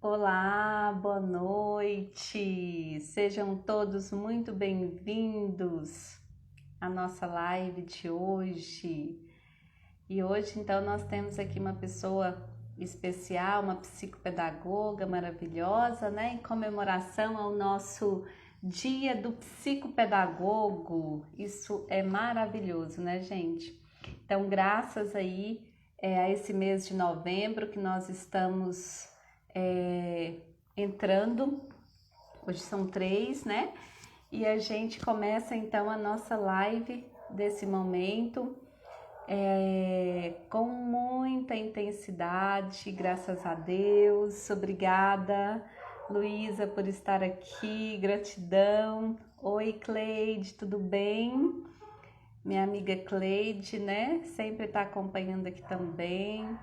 Olá, boa noite. Sejam todos muito bem-vindos à nossa live de hoje. E hoje, então, nós temos aqui uma pessoa especial, uma psicopedagoga maravilhosa, né? Em comemoração ao nosso Dia do Psicopedagogo. Isso é maravilhoso, né, gente? Então, graças aí a esse mês de novembro que nós estamos entrando, hoje são 3, né? E a gente começa então a nossa live desse momento com muita intensidade, graças a Deus. Obrigada, Luísa, por estar aqui, gratidão. Oi, Cleide, tudo bem? Minha amiga Cleide, né? Sempre está acompanhando aqui também.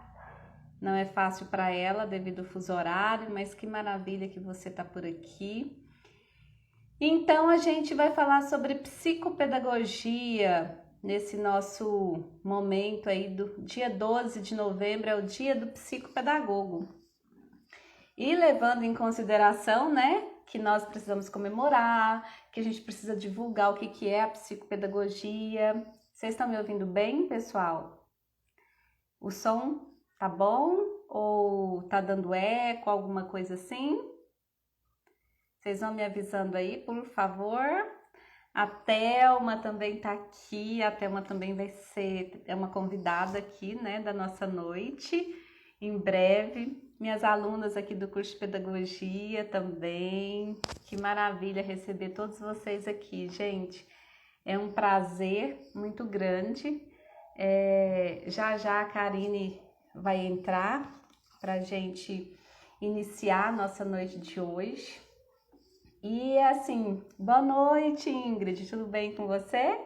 Não é fácil para ela devido ao fuso horário, mas que maravilha que você está por aqui. Então a gente vai falar sobre psicopedagogia nesse nosso momento aí do dia 12 de novembro, é o dia do psicopedagogo. E levando em consideração, né, que nós precisamos comemorar, que a gente precisa divulgar o que é a psicopedagogia. Vocês estão me ouvindo bem, pessoal? O som tá bom? Ou tá dando eco, alguma coisa assim? Vocês vão me avisando aí, por favor. A Thelma também tá aqui. A Thelma também vai ser uma convidada aqui, né, da nossa noite, em breve. Minhas alunas aqui do curso de pedagogia também. Que maravilha receber todos vocês aqui, gente. É um prazer muito grande. Já a Karine vai entrar para a gente iniciar a nossa noite de hoje. E assim, boa noite, Ingrid, tudo bem com você?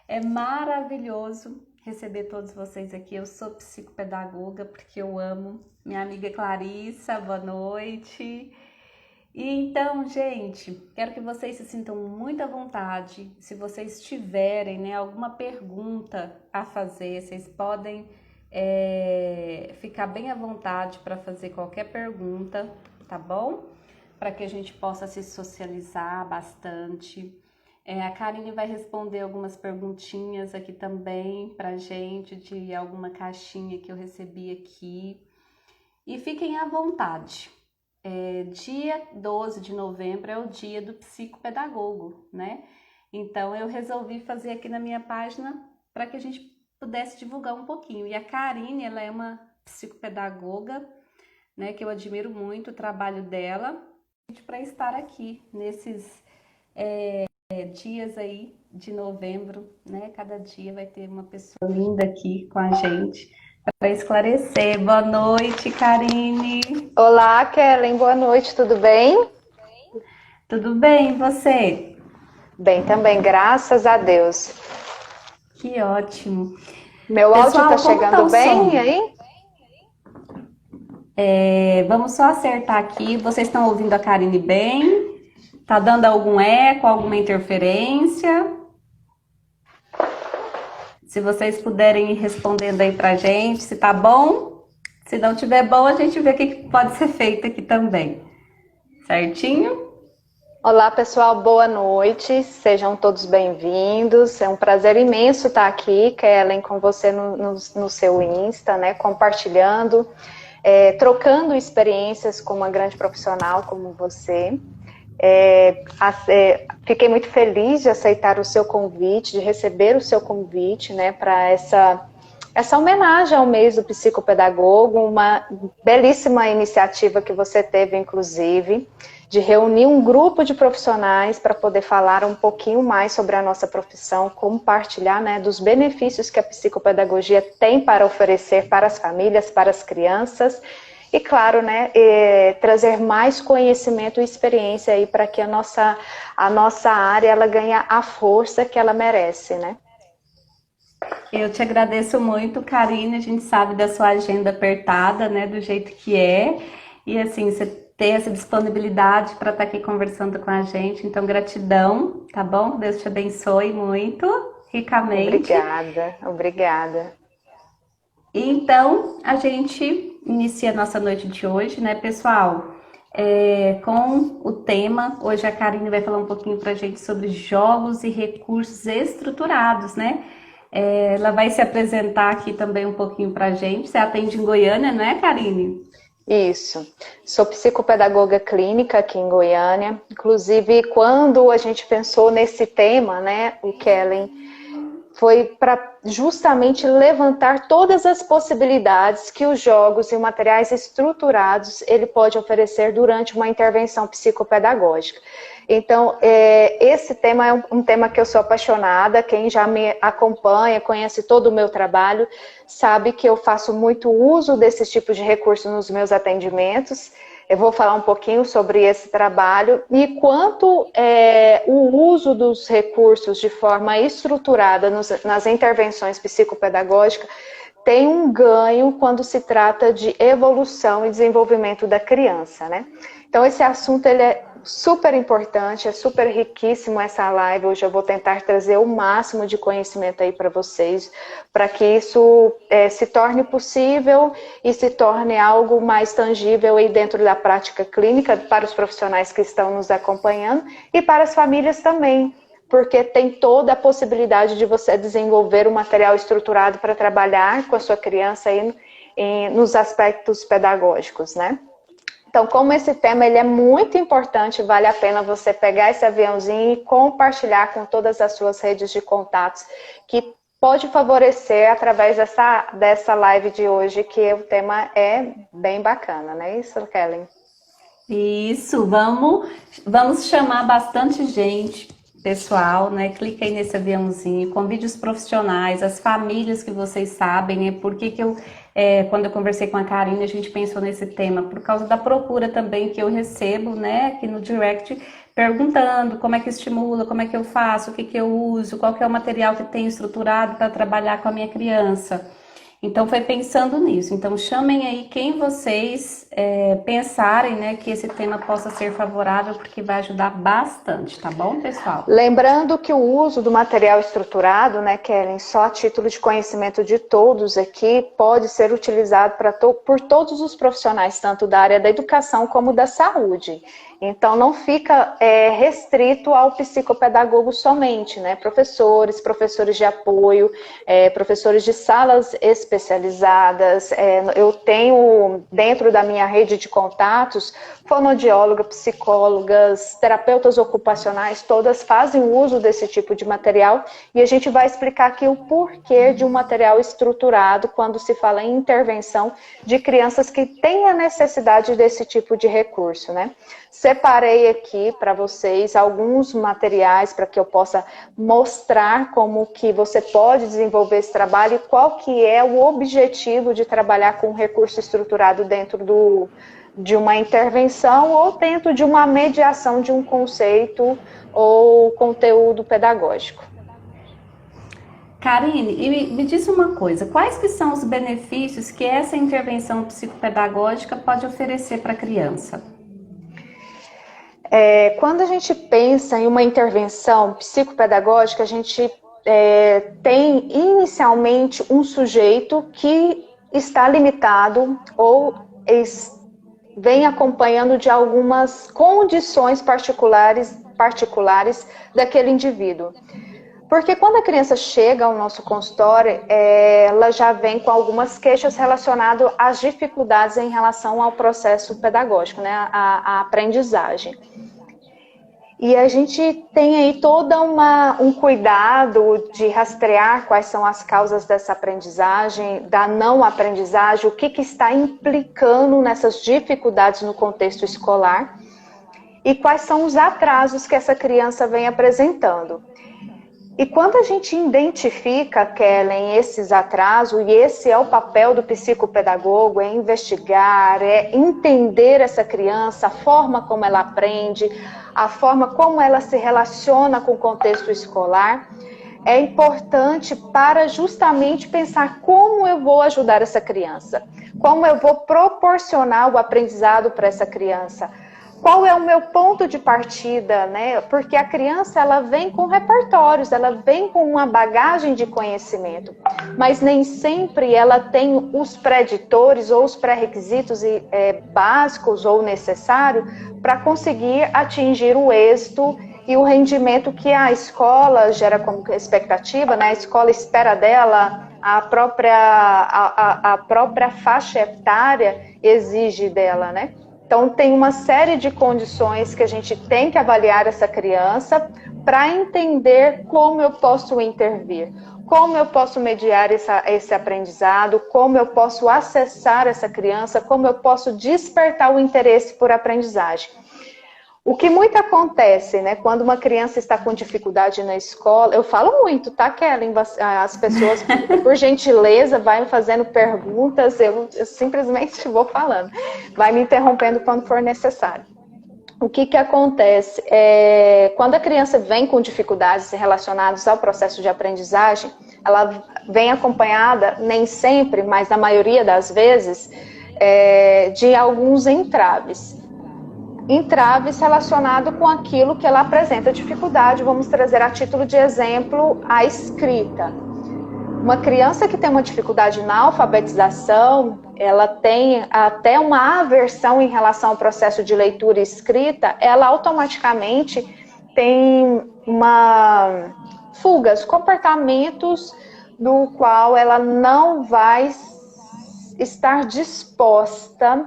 É maravilhoso receber todos vocês aqui. Eu sou psicopedagoga porque eu amo. Minha amiga Clarissa, boa noite. E então, gente, quero que vocês se sintam muito à vontade. Se vocês tiverem, né, alguma pergunta a fazer, vocês podem ficar bem à vontade para fazer qualquer pergunta, tá bom? Para que a gente possa se socializar bastante. A Karine vai responder algumas perguntinhas aqui também pra gente, de alguma caixinha que eu recebi aqui. E fiquem à vontade. Dia 12 de novembro é o dia do psicopedagogo, né? Então eu resolvi fazer aqui na minha página para que a gente pudesse divulgar um pouquinho. E a Karine, ela é uma psicopedagoga, né, que eu admiro muito o trabalho dela, para estar aqui nesses dias aí de novembro, né? Cada dia vai ter uma pessoa linda aqui com a gente para esclarecer. Boa noite, Karine. Olá, Kellen, boa noite, tudo bem? Tudo bem, e você? Bem também, graças a Deus. Que ótimo. Meu áudio tá Pessoal, como tá chegando o bem som? aí? Vamos só acertar aqui. Vocês estão ouvindo a Karine bem? Tá dando algum eco, alguma interferência? Se vocês puderem ir respondendo aí pra gente, se tá bom. Se não tiver bom, a gente vê o que pode ser feito aqui também. Certinho? Olá, pessoal, boa noite, sejam todos bem-vindos. É um prazer imenso estar aqui, Kellen, com você no seu Insta, né, compartilhando, trocando experiências com uma grande profissional como você. Fiquei muito feliz de aceitar o seu convite, de receber o seu convite, né, para essa homenagem ao mês do psicopedagogo, uma belíssima iniciativa que você teve, inclusive, de reunir um grupo de profissionais para poder falar um pouquinho mais sobre a nossa profissão, compartilhar, né, dos benefícios que a psicopedagogia tem para oferecer para as famílias, para as crianças, e claro, né, trazer mais conhecimento e experiência aí para que a nossa área ela ganhe a força que ela merece, né? Eu te agradeço muito, Karine. A gente sabe da sua agenda apertada, né, do jeito que é. E assim, você ter essa disponibilidade para estar aqui conversando com a gente. Então, gratidão, tá bom? Deus te abençoe muito, ricamente. Obrigada, obrigada. Então, a gente inicia a nossa noite de hoje, né, pessoal? Com o tema, hoje a Karine vai falar um pouquinho para a gente sobre jogos e recursos estruturados, né? Ela vai se apresentar aqui também um pouquinho para a gente. Você atende em Goiânia, não é, Karine? Isso. Sou psicopedagoga clínica aqui em Goiânia. Inclusive, quando a gente pensou nesse tema, né, o Kellen, foi para justamente levantar todas as possibilidades que os jogos e materiais estruturados ele pode oferecer durante uma intervenção psicopedagógica. Então, esse tema é um tema que eu sou apaixonada. Quem já me acompanha, conhece todo o meu trabalho, sabe que eu faço muito uso desses tipos de recursos nos meus atendimentos. Eu vou falar um pouquinho sobre esse trabalho e quanto o uso dos recursos de forma estruturada nas intervenções psicopedagógicas tem um ganho quando se trata de evolução e desenvolvimento da criança, né? Então, esse assunto ele é super importante, é super riquíssimo essa live. Hoje eu vou tentar trazer o máximo de conhecimento aí para vocês, para que isso se torne possível e se torne algo mais tangível aí dentro da prática clínica para os profissionais que estão nos acompanhando e para as famílias também, porque tem toda a possibilidade de você desenvolver um material estruturado para trabalhar com a sua criança aí nos aspectos pedagógicos, né? Então, como esse tema ele é muito importante, vale a pena você pegar esse aviãozinho e compartilhar com todas as suas redes de contatos, que pode favorecer através dessa live de hoje, que o tema é bem bacana, não é isso, Kellen? Isso, vamos chamar bastante gente, pessoal, né? Clica aí nesse aviãozinho, convide os profissionais, as famílias que vocês sabem, né? Porque quando eu conversei com a Karine, a gente pensou nesse tema, por causa da procura também que eu recebo, né? Aqui no direct, perguntando como é que estimula, como é que eu faço, o que eu uso, qual que é o material que tem estruturado para trabalhar com a minha criança. Então, foi pensando nisso. Então, chamem aí quem vocês pensarem, né, que esse tema possa ser favorável, porque vai ajudar bastante, tá bom, pessoal? Lembrando que o uso do material estruturado, né, Kellen, só a título de conhecimento de todos aqui, pode ser utilizado por todos os profissionais, tanto da área da educação como da saúde. Então, não fica restrito ao psicopedagogo somente, né? Professores de apoio, professores de salas especializadas. Eu tenho, dentro da minha rede de contatos, fonoaudiólogas, psicólogas, terapeutas ocupacionais, todas fazem uso desse tipo de material e a gente vai explicar aqui o porquê de um material estruturado quando se fala em intervenção de crianças que têm a necessidade desse tipo de recurso, né? Separei aqui para vocês alguns materiais para que eu possa mostrar como que você pode desenvolver esse trabalho e qual que é o objetivo de trabalhar com um recurso estruturado dentro de uma intervenção ou dentro de uma mediação de um conceito ou conteúdo pedagógico. Karine, e me diz uma coisa, quais que são os benefícios que essa intervenção psicopedagógica pode oferecer para a criança? Quando a gente pensa em uma intervenção psicopedagógica, a gente tem inicialmente um sujeito que está limitado ou vem acompanhando de algumas condições particulares daquele indivíduo. Porque quando a criança chega ao nosso consultório, ela já vem com algumas queixas relacionadas às dificuldades em relação ao processo pedagógico, né, à aprendizagem. E a gente tem aí todo um cuidado de rastrear quais são as causas dessa aprendizagem, da não aprendizagem, o que está implicando nessas dificuldades no contexto escolar e quais são os atrasos que essa criança vem apresentando. E quando a gente identifica, Kellen, esses atrasos, e esse é o papel do psicopedagogo, é investigar, é entender essa criança, a forma como ela aprende, a forma como ela se relaciona com o contexto escolar, é importante para justamente pensar como eu vou ajudar essa criança, como eu vou proporcionar o aprendizado para essa criança, Qual é o meu ponto de partida, né? Porque a criança, ela vem com repertórios, ela vem com uma bagagem de conhecimento, mas nem sempre ela tem os preditores ou os pré-requisitos básicos ou necessários para conseguir atingir o êxito e o rendimento que a escola gera como expectativa, né? A escola espera dela, a própria faixa etária exige dela, né? Então, tem uma série de condições que a gente tem que avaliar essa criança para entender como eu posso intervir, como eu posso mediar esse aprendizado, como eu posso acessar essa criança, como eu posso despertar o interesse por aprendizagem. O que muito acontece, né, quando uma criança está com dificuldade na escola, eu falo muito, tá, Kellen? As pessoas, por gentileza, vai me fazendo perguntas, eu simplesmente vou falando, vai me interrompendo quando for necessário. O que acontece? Quando a criança vem com dificuldades relacionadas ao processo de aprendizagem, ela vem acompanhada, nem sempre, mas na maioria das vezes, de alguns entraves. Entraves relacionados com aquilo que ela apresenta dificuldade. Vamos trazer a título de exemplo a escrita. Uma criança que tem uma dificuldade na alfabetização, ela tem até uma aversão em relação ao processo de leitura e escrita, ela automaticamente tem fugas, comportamentos do qual ela não vai estar disposta,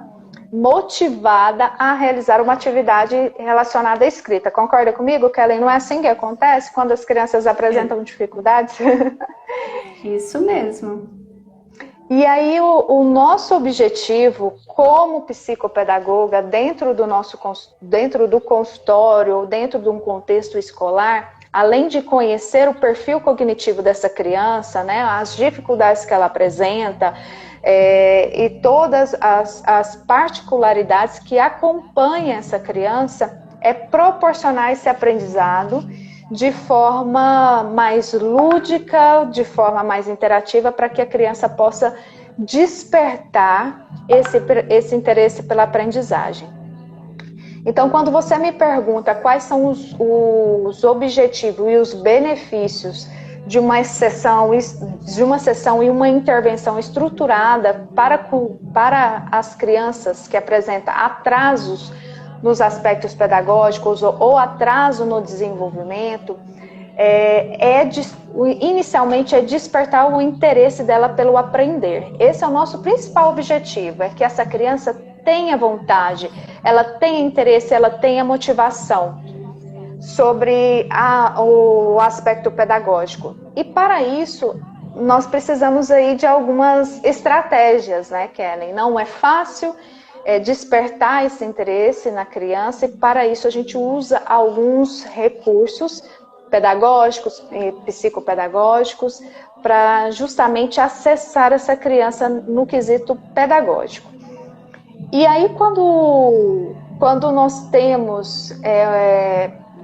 motivada a realizar uma atividade relacionada à escrita. Concorda comigo, Kellen? Não é assim que acontece quando as crianças apresentam dificuldades? Isso mesmo. E aí o nosso objetivo como psicopedagoga dentro do consultório, dentro de um contexto escolar, além de conhecer o perfil cognitivo dessa criança, né, as dificuldades que ela apresenta, e todas as particularidades que acompanham essa criança, é proporcionar esse aprendizado de forma mais lúdica, de forma mais interativa, para que a criança possa despertar esse interesse pela aprendizagem. Então, quando você me pergunta quais são os objetivos e os benefícios de uma sessão e uma intervenção estruturada para as crianças que apresentam atrasos nos aspectos pedagógicos ou atraso no desenvolvimento, inicialmente é despertar o interesse dela pelo aprender. Esse é o nosso principal objetivo, é que essa criança tenha vontade, ela tenha interesse, ela tenha motivação sobre o aspecto pedagógico. E para isso, nós precisamos aí de algumas estratégias, né, Kellen? Não é fácil despertar esse interesse na criança, e para isso a gente usa alguns recursos pedagógicos e psicopedagógicos para justamente acessar essa criança no quesito pedagógico. E aí quando nós temos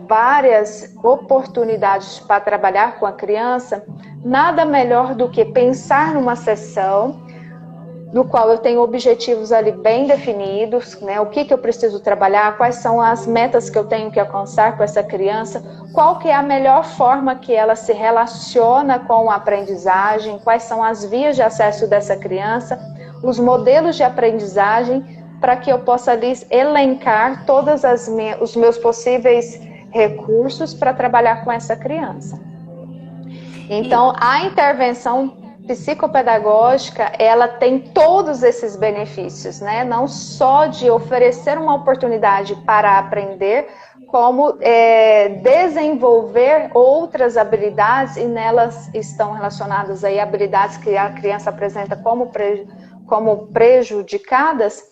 várias oportunidades para trabalhar com a criança, nada melhor do que pensar numa sessão no qual eu tenho objetivos ali bem definidos, né? O que eu preciso trabalhar, quais são as metas que eu tenho que alcançar com essa criança, qual que é a melhor forma que ela se relaciona com a aprendizagem, quais são as vias de acesso dessa criança, os modelos de aprendizagem, para que eu possa ali elencar todos os meus possíveis recursos para trabalhar com essa criança. Então, a intervenção psicopedagógica, ela tem todos esses benefícios, né? Não só de oferecer uma oportunidade para aprender, como desenvolver outras habilidades, e nelas estão relacionadas aí habilidades que a criança apresenta como prejudicadas,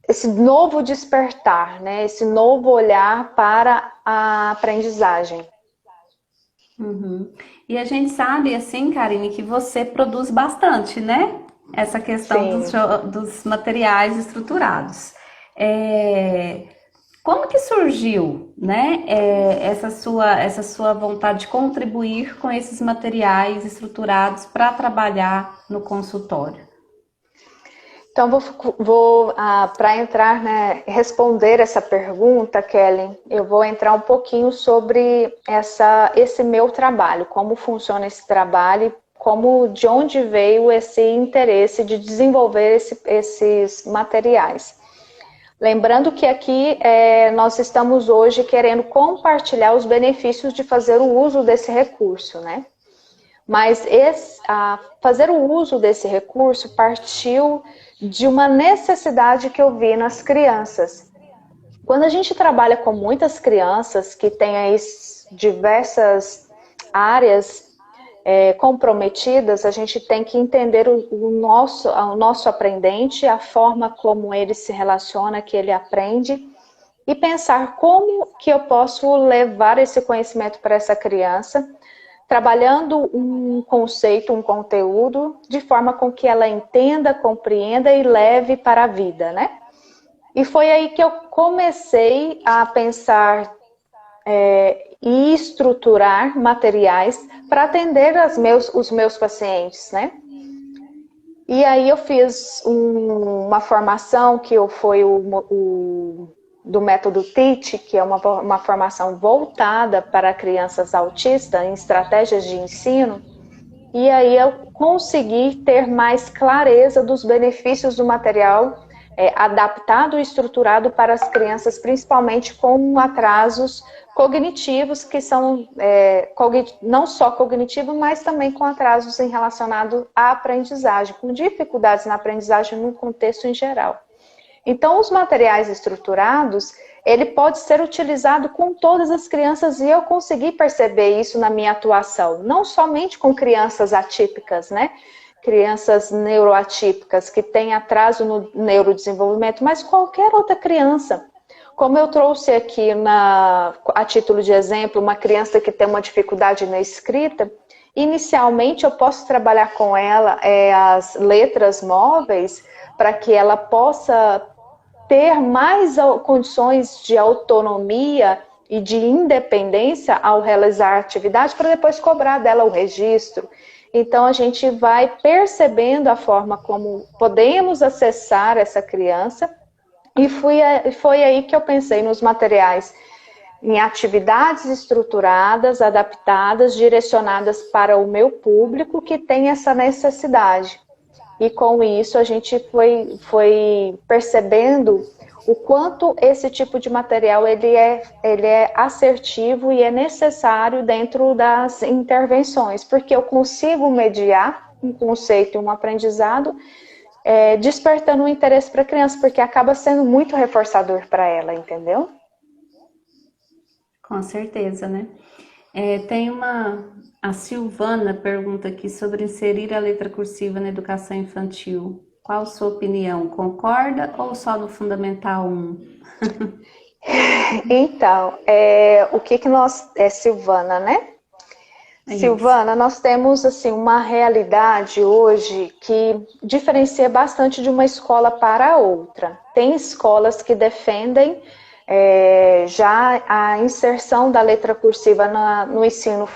esse novo despertar, né? Esse novo olhar para a aprendizagem. Uhum. E a gente sabe, assim, Karine, que você produz bastante, né? Essa questão dos materiais estruturados. Como que surgiu, né, essa sua vontade de contribuir com esses materiais estruturados para trabalhar no consultório? Então, vou para entrar, né, responder essa pergunta, Kelly, eu vou entrar um pouquinho sobre esse meu trabalho, como funciona esse trabalho, de onde veio esse interesse de desenvolver esses materiais. Lembrando que aqui nós estamos hoje querendo compartilhar os benefícios de fazer o uso desse recurso, né? Mas fazer o uso desse recurso partiu de uma necessidade que eu vi nas crianças. Quando a gente trabalha com muitas crianças que têm aí diversas áreas comprometidas, a gente tem que entender o nosso aprendente, a forma como ele se relaciona, que ele aprende, e pensar como que eu posso levar esse conhecimento para essa criança, trabalhando um conceito, um conteúdo, de forma com que ela entenda, compreenda e leve para a vida, né? E foi aí que eu comecei a pensar e estruturar materiais para atender os meus pacientes, né? E aí eu fiz uma formação que foi do método TEACH, que é uma formação voltada para crianças autistas em estratégias de ensino, e aí eu consegui ter mais clareza dos benefícios do material adaptado e estruturado para as crianças, principalmente com atrasos cognitivos, que são não só cognitivos, mas também com atrasos relacionados à aprendizagem, com dificuldades na aprendizagem no contexto em geral. Então, os materiais estruturados, ele pode ser utilizado com todas as crianças e eu consegui perceber isso na minha atuação, não somente com crianças atípicas, né? Crianças neuroatípicas que têm atraso no neurodesenvolvimento, mas qualquer outra criança. Como eu trouxe aqui a título de exemplo, uma criança que tem uma dificuldade na escrita, inicialmente eu posso trabalhar com ela as letras móveis para que ela possa ter mais condições de autonomia e de independência ao realizar a atividade, para depois cobrar dela o registro. Então, a gente vai percebendo a forma como podemos acessar essa criança, e foi aí que eu pensei nos materiais, em atividades estruturadas, adaptadas, direcionadas para o meu público que tem essa necessidade. E com isso a gente foi percebendo o quanto esse tipo de material ele é assertivo e é necessário dentro das intervenções, porque eu consigo mediar um conceito e um aprendizado despertando um interesse para a criança, porque acaba sendo muito reforçador para ela, entendeu? Com certeza, né? Tem a Silvana pergunta aqui sobre inserir a letra cursiva na educação infantil. Qual a sua opinião? Concorda ou só no Fundamental 1? Então, o que nós... Silvana, né? Silvana, nós temos assim, uma realidade hoje que diferencia bastante de uma escola para outra. Tem escolas que defendem já a inserção da letra cursiva no ensino,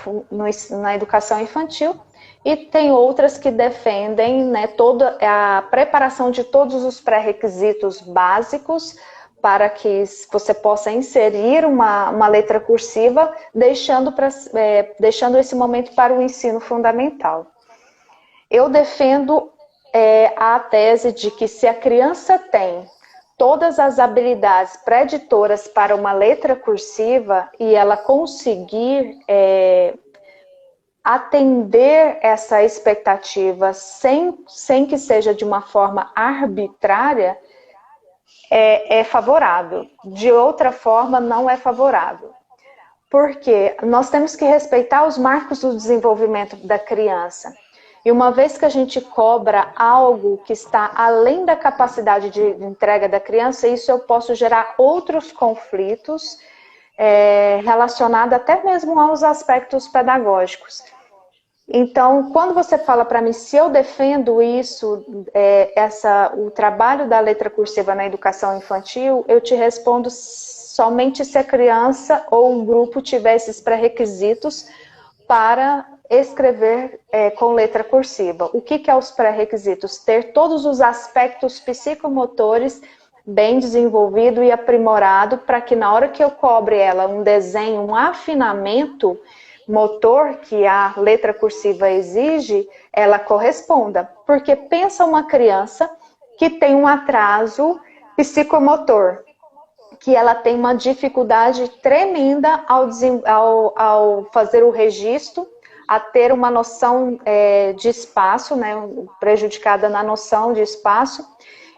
na educação infantil, e tem outras que defendem, né, toda a preparação de todos os pré-requisitos básicos para que você possa inserir uma letra cursiva, deixando esse momento para o ensino fundamental. Eu defendo a tese de que se a criança tem todas as habilidades preditoras para uma letra cursiva e ela conseguir atender essa expectativa sem que seja de uma forma arbitrária, é favorável. De outra forma, não é favorável. Porque nós temos que respeitar os marcos do desenvolvimento da criança. E uma vez que a gente cobra algo que está além da capacidade de entrega da criança, isso eu posso gerar outros conflitos relacionados até mesmo aos aspectos pedagógicos. Então, quando você fala para mim se eu defendo isso, o trabalho da letra cursiva na educação infantil, eu te respondo somente se a criança ou um grupo tiver esses pré-requisitos para escrever com letra cursiva. O que é os pré-requisitos? Ter todos os aspectos psicomotores bem desenvolvido e aprimorado para que na hora que eu cobre ela um desenho, um afinamento motor que a letra cursiva exige, ela corresponda. Porque pensa uma criança que tem um atraso psicomotor, que ela tem uma dificuldade tremenda ao fazer o registro, a ter uma noção de espaço, né, prejudicada na noção de espaço,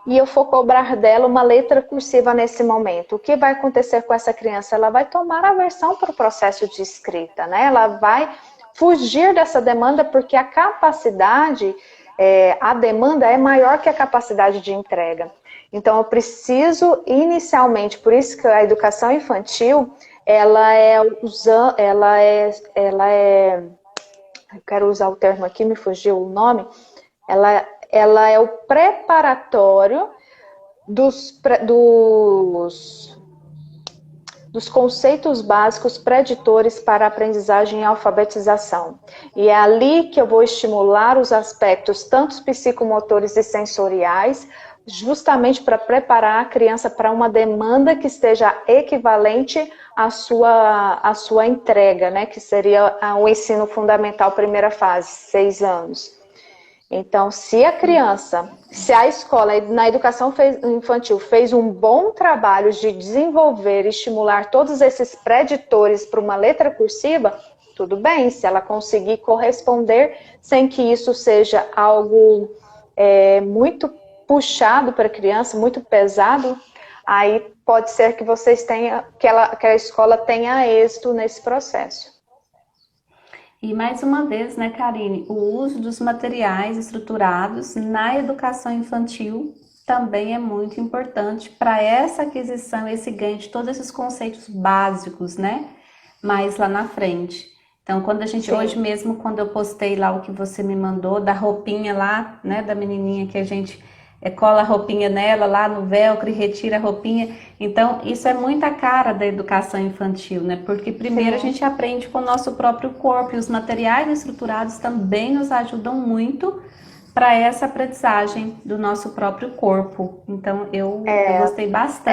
e eu for cobrar dela uma letra cursiva nesse momento. O que vai acontecer com essa criança? Ela vai tomar aversão para o processo de escrita, né? Ela vai fugir dessa demanda porque a capacidade, a demanda é maior que a capacidade de entrega. Então, eu preciso inicialmente, por isso que a educação infantil, ela é, eu quero usar o termo aqui, me fugiu o nome, ela é o preparatório dos conceitos básicos preditores para a aprendizagem e alfabetização. E é ali que eu vou estimular os aspectos, tanto psicomotores e sensoriais, justamente para preparar a criança para uma demanda que esteja equivalente à sua entrega, né? Que seria o ensino fundamental, primeira fase, 6 anos. Então, se a escola na educação infantil fez um bom trabalho de desenvolver e estimular todos esses preditores para uma letra cursiva, tudo bem, se ela conseguir corresponder sem que isso seja algo muito puxado para a criança, muito pesado, aí pode ser que que a escola tenha êxito nesse processo. E mais uma vez, né, Karine, o uso dos materiais estruturados na educação infantil também é muito importante para essa aquisição, esse ganho de todos esses conceitos básicos, né, mais lá na frente. Então, quando a gente, hoje mesmo, quando eu postei lá o que você me mandou, da roupinha lá, né, da menininha que a gente cola a roupinha nela lá no velcro e retira a roupinha. Então, isso é muita cara da educação infantil, né? Porque primeiro a gente aprende com o nosso próprio corpo e os materiais estruturados também nos ajudam muito para essa aprendizagem do nosso próprio corpo. Então, eu gostei bastante.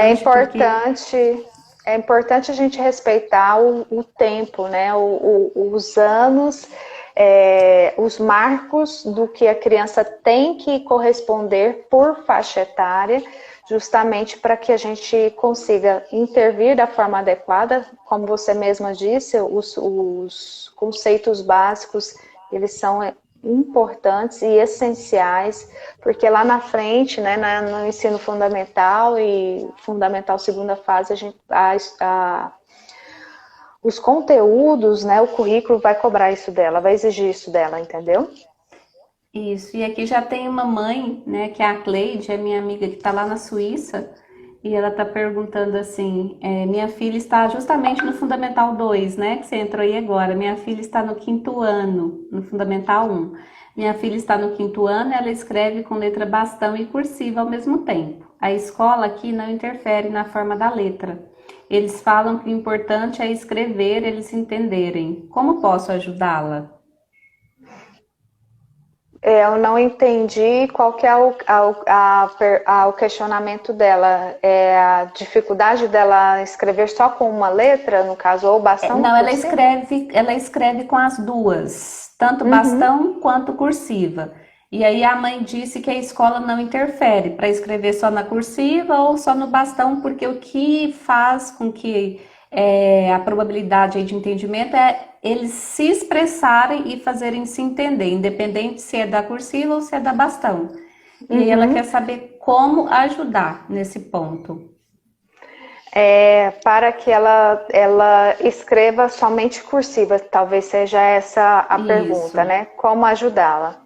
É importante a gente respeitar o tempo, né? Os anos, os marcos do que a criança tem que corresponder por faixa etária, justamente para que a gente consiga intervir da forma adequada. Como você mesma disse, os conceitos básicos, eles são importantes e essenciais, porque lá na frente, né, no ensino fundamental e fundamental segunda fase, os conteúdos, né, o currículo vai cobrar isso dela, vai exigir isso dela, entendeu? Isso, e aqui já tem uma mãe, né, que é a Cleide, é minha amiga que está lá na Suíça, e ela está perguntando assim, minha filha está justamente no Fundamental 2, né, que você entrou aí agora, minha filha está no 5º ano, no Fundamental 1. Minha filha está no 5º ano, ela escreve com letra bastão e cursiva ao mesmo tempo. A escola aqui não interfere na forma da letra. Eles falam que o importante é escrever, eles entenderem. Como posso ajudá-la? Eu não entendi qual que é o questionamento dela. É a dificuldade dela escrever só com uma letra, no caso, ou bastão? Não, ela escreve com as duas, tanto bastão quanto cursiva. E aí a mãe disse que a escola não interfere para escrever só na cursiva ou só no bastão, porque o que faz com que a probabilidade de entendimento é eles se expressarem e fazerem se entender, independente se é da cursiva ou se é da bastão. E ela quer saber como ajudar nesse ponto. Para que ela escreva somente cursiva, talvez seja essa a pergunta, né? Como ajudá-la?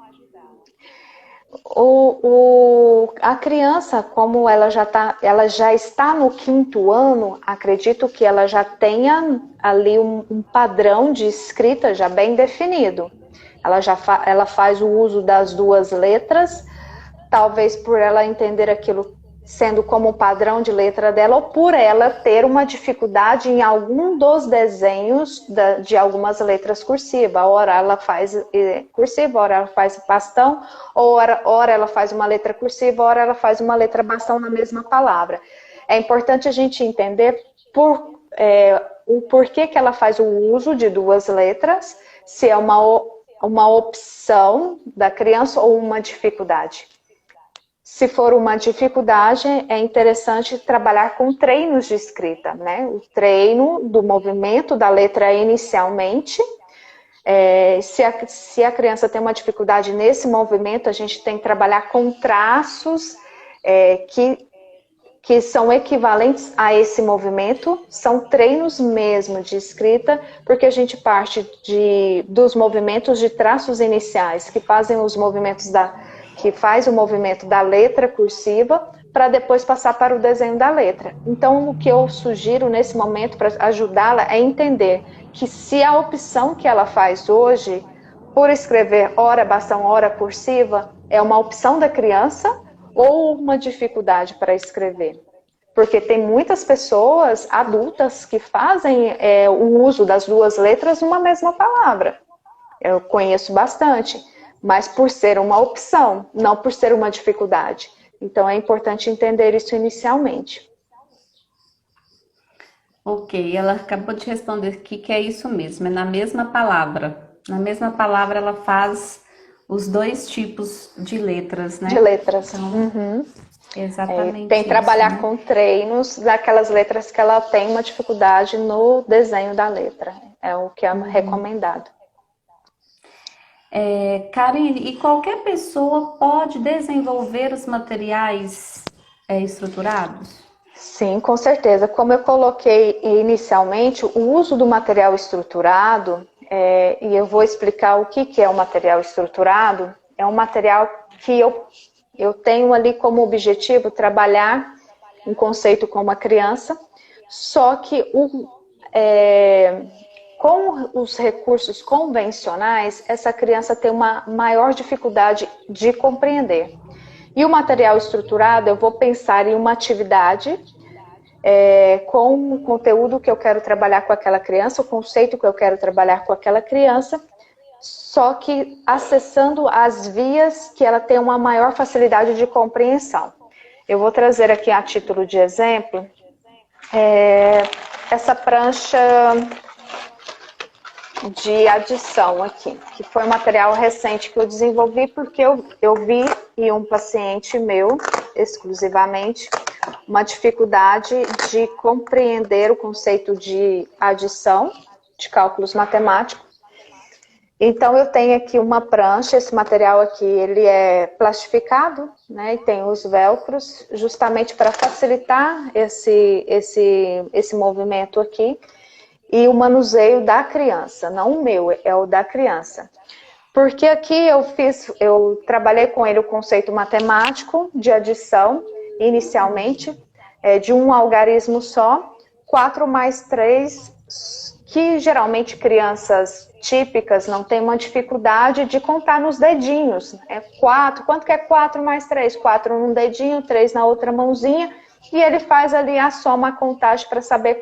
A criança, como ela já está no 5º ano, acredito que ela já tenha ali um padrão de escrita já bem definido. Ela faz o uso das duas letras, talvez por ela entender aquilo sendo como padrão de letra dela, ou por ela ter uma dificuldade em algum dos desenhos de algumas letras cursivas. Ora ela faz cursiva, ora ela faz bastão, ora ela faz uma letra cursiva, ora ela faz uma letra bastão na mesma palavra. É importante a gente entender o porquê que ela faz o uso de duas letras, se é uma opção da criança ou uma dificuldade. Se for uma dificuldade, é interessante trabalhar com treinos de escrita, né? O treino do movimento da letra inicialmente. Se a criança tem uma dificuldade nesse movimento, a gente tem que trabalhar com traços que são equivalentes a esse movimento. São treinos mesmo de escrita, porque a gente parte dos movimentos de traços iniciais, que fazem os movimentos que faz o movimento da letra cursiva, para depois passar para o desenho da letra. Então, o que eu sugiro nesse momento para ajudá-la é entender que se a opção que ela faz hoje, por escrever ora bastão, ora cursiva, é uma opção da criança ou uma dificuldade para escrever. Porque tem muitas pessoas adultas que fazem o uso das duas letras numa mesma palavra. Eu conheço bastante. Mas por ser uma opção, não por ser uma dificuldade. Então é importante entender isso inicialmente. Ok, ela acabou de responder aqui que é isso mesmo, é na mesma palavra. Na mesma palavra ela faz os dois tipos de letras, né? De letras. Então, exatamente tem que trabalhar, né? com treinos daquelas letras que ela tem uma dificuldade no desenho da letra. É o que é recomendado. Karen, e qualquer pessoa pode desenvolver os materiais estruturados? Sim, com certeza. Como eu coloquei inicialmente, o uso do material estruturado, e eu vou explicar o que é o material estruturado, é um material que eu tenho ali como objetivo trabalhar um conceito com uma criança, só que com os recursos convencionais, essa criança tem uma maior dificuldade de compreender. E o material estruturado, eu vou pensar em uma atividade com o conteúdo que eu quero trabalhar com aquela criança, o conceito que eu quero trabalhar com aquela criança, só que acessando as vias que ela tem uma maior facilidade de compreensão. Eu vou trazer aqui a título de exemplo, essa prancha de adição aqui, que foi um material recente que eu desenvolvi porque eu vi em um paciente meu, exclusivamente, uma dificuldade de compreender o conceito de adição, de cálculos matemáticos. Então eu tenho aqui uma prancha, esse material aqui ele é plastificado, né, e tem os velcros, justamente para facilitar esse movimento aqui, e o manuseio da criança, não o meu, é o da criança. Porque aqui eu trabalhei com ele o conceito matemático de adição, inicialmente, de um algarismo só, 4 mais 3, que geralmente crianças típicas não têm uma dificuldade de contar nos dedinhos. 4, quanto que é 4 mais 3? 4 num dedinho, 3 na outra mãozinha, e ele faz ali a soma, a contagem para saber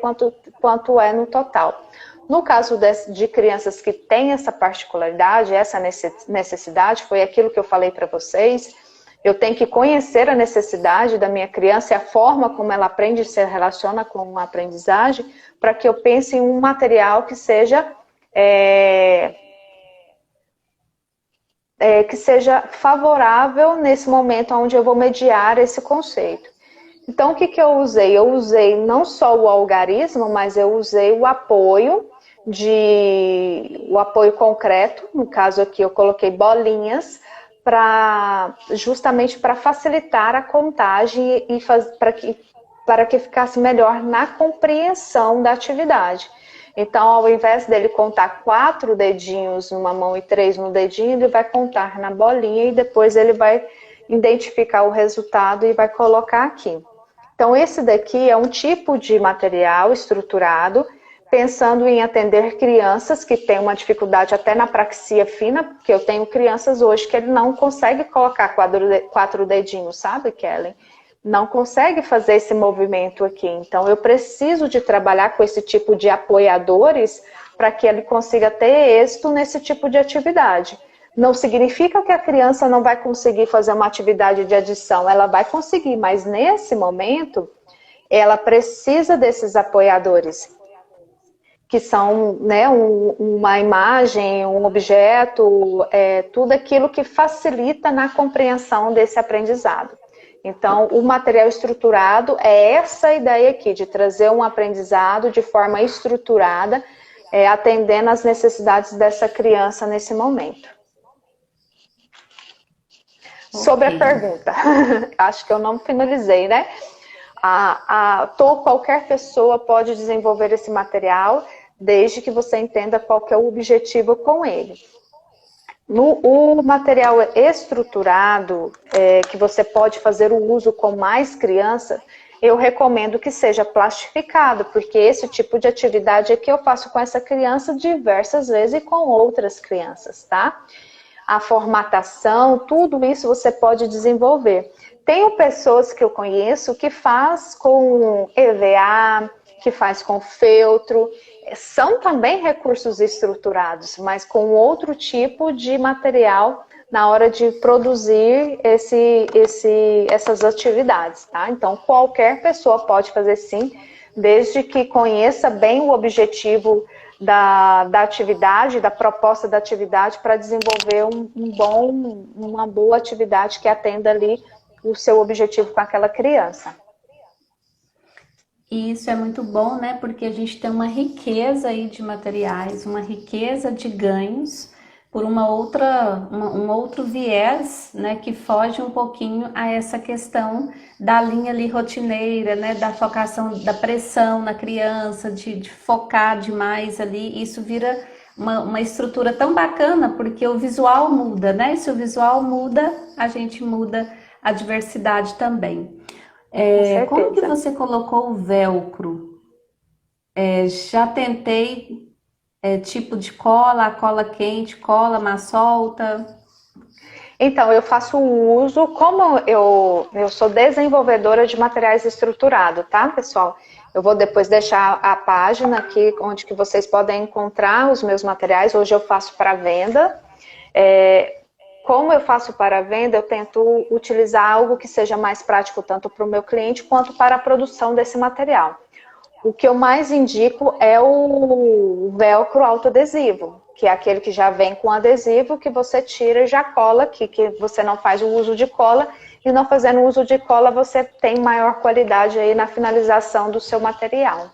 quanto é no total. No caso de crianças que têm essa particularidade, essa necessidade, foi aquilo que eu falei para vocês, eu tenho que conhecer a necessidade da minha criança e a forma como ela aprende e se relaciona com a aprendizagem, para que eu pense em um material que seja favorável nesse momento onde eu vou mediar esse conceito. Então, o que eu usei? Eu usei não só o algarismo, mas eu usei o apoio concreto. No caso aqui, eu coloquei bolinhas justamente para facilitar a contagem e para que ficasse melhor na compreensão da atividade. Então, ao invés dele contar 4 dedinhos numa mão e 3 no dedinho, ele vai contar na bolinha e depois ele vai identificar o resultado e vai colocar aqui. Então, esse daqui é um tipo de material estruturado, pensando em atender crianças que têm uma dificuldade até na praxia fina, porque eu tenho crianças hoje que ele não consegue colocar 4 dedinhos, sabe, Kellen? não consegue fazer esse movimento aqui. Então, eu preciso de trabalhar com esse tipo de apoiadores para que ele consiga ter êxito nesse tipo de atividade. Não significa que a criança não vai conseguir fazer uma atividade de adição, ela vai conseguir, mas nesse momento, ela precisa desses apoiadores, que são, né, uma imagem, um objeto, tudo aquilo que facilita na compreensão desse aprendizado. Então, o material estruturado é essa ideia aqui, de trazer um aprendizado de forma estruturada, atendendo às necessidades dessa criança nesse momento. Sobre a pergunta, acho que eu não finalizei, né? Qualquer pessoa pode desenvolver esse material, desde que você entenda qual que é o objetivo com ele. O material estruturado, que você pode fazer o uso com mais crianças, eu recomendo que seja plastificado, porque esse tipo de atividade é que eu faço com essa criança diversas vezes e com outras crianças, tá? A formatação, tudo isso você pode desenvolver. Tenho pessoas que eu conheço que faz com EVA, que faz com feltro, são também recursos estruturados, mas com outro tipo de material na hora de produzir essas atividades, tá? Então, qualquer pessoa pode fazer sim, desde que conheça bem o objetivo da atividade, da proposta da atividade, para desenvolver uma boa atividade que atenda ali o seu objetivo com aquela criança. E isso é muito bom, né? Porque a gente tem uma riqueza aí de materiais, uma riqueza de ganhos por um outro viés, né? Que foge um pouquinho a essa questão da linha ali rotineira, né? Da focação, da pressão na criança, de focar demais ali. Isso vira uma estrutura tão bacana, porque o visual muda, né? E se o visual muda, a gente muda a diversidade também. Como que você colocou o velcro? Já tentei tipo de cola, cola quente, cola mais solta. Então, eu faço o uso, como eu sou desenvolvedora de materiais estruturados, tá, pessoal? Eu vou depois deixar a página aqui, onde que vocês podem encontrar os meus materiais. Hoje eu faço para venda. Como eu faço para venda, eu tento utilizar algo que seja mais prático tanto para o meu cliente quanto para a produção desse material. O que eu mais indico é o velcro autoadesivo, que é aquele que já vem com adesivo, que você tira e já cola aqui, que você não faz o uso de cola, e não fazendo uso de cola você tem maior qualidade aí na finalização do seu material.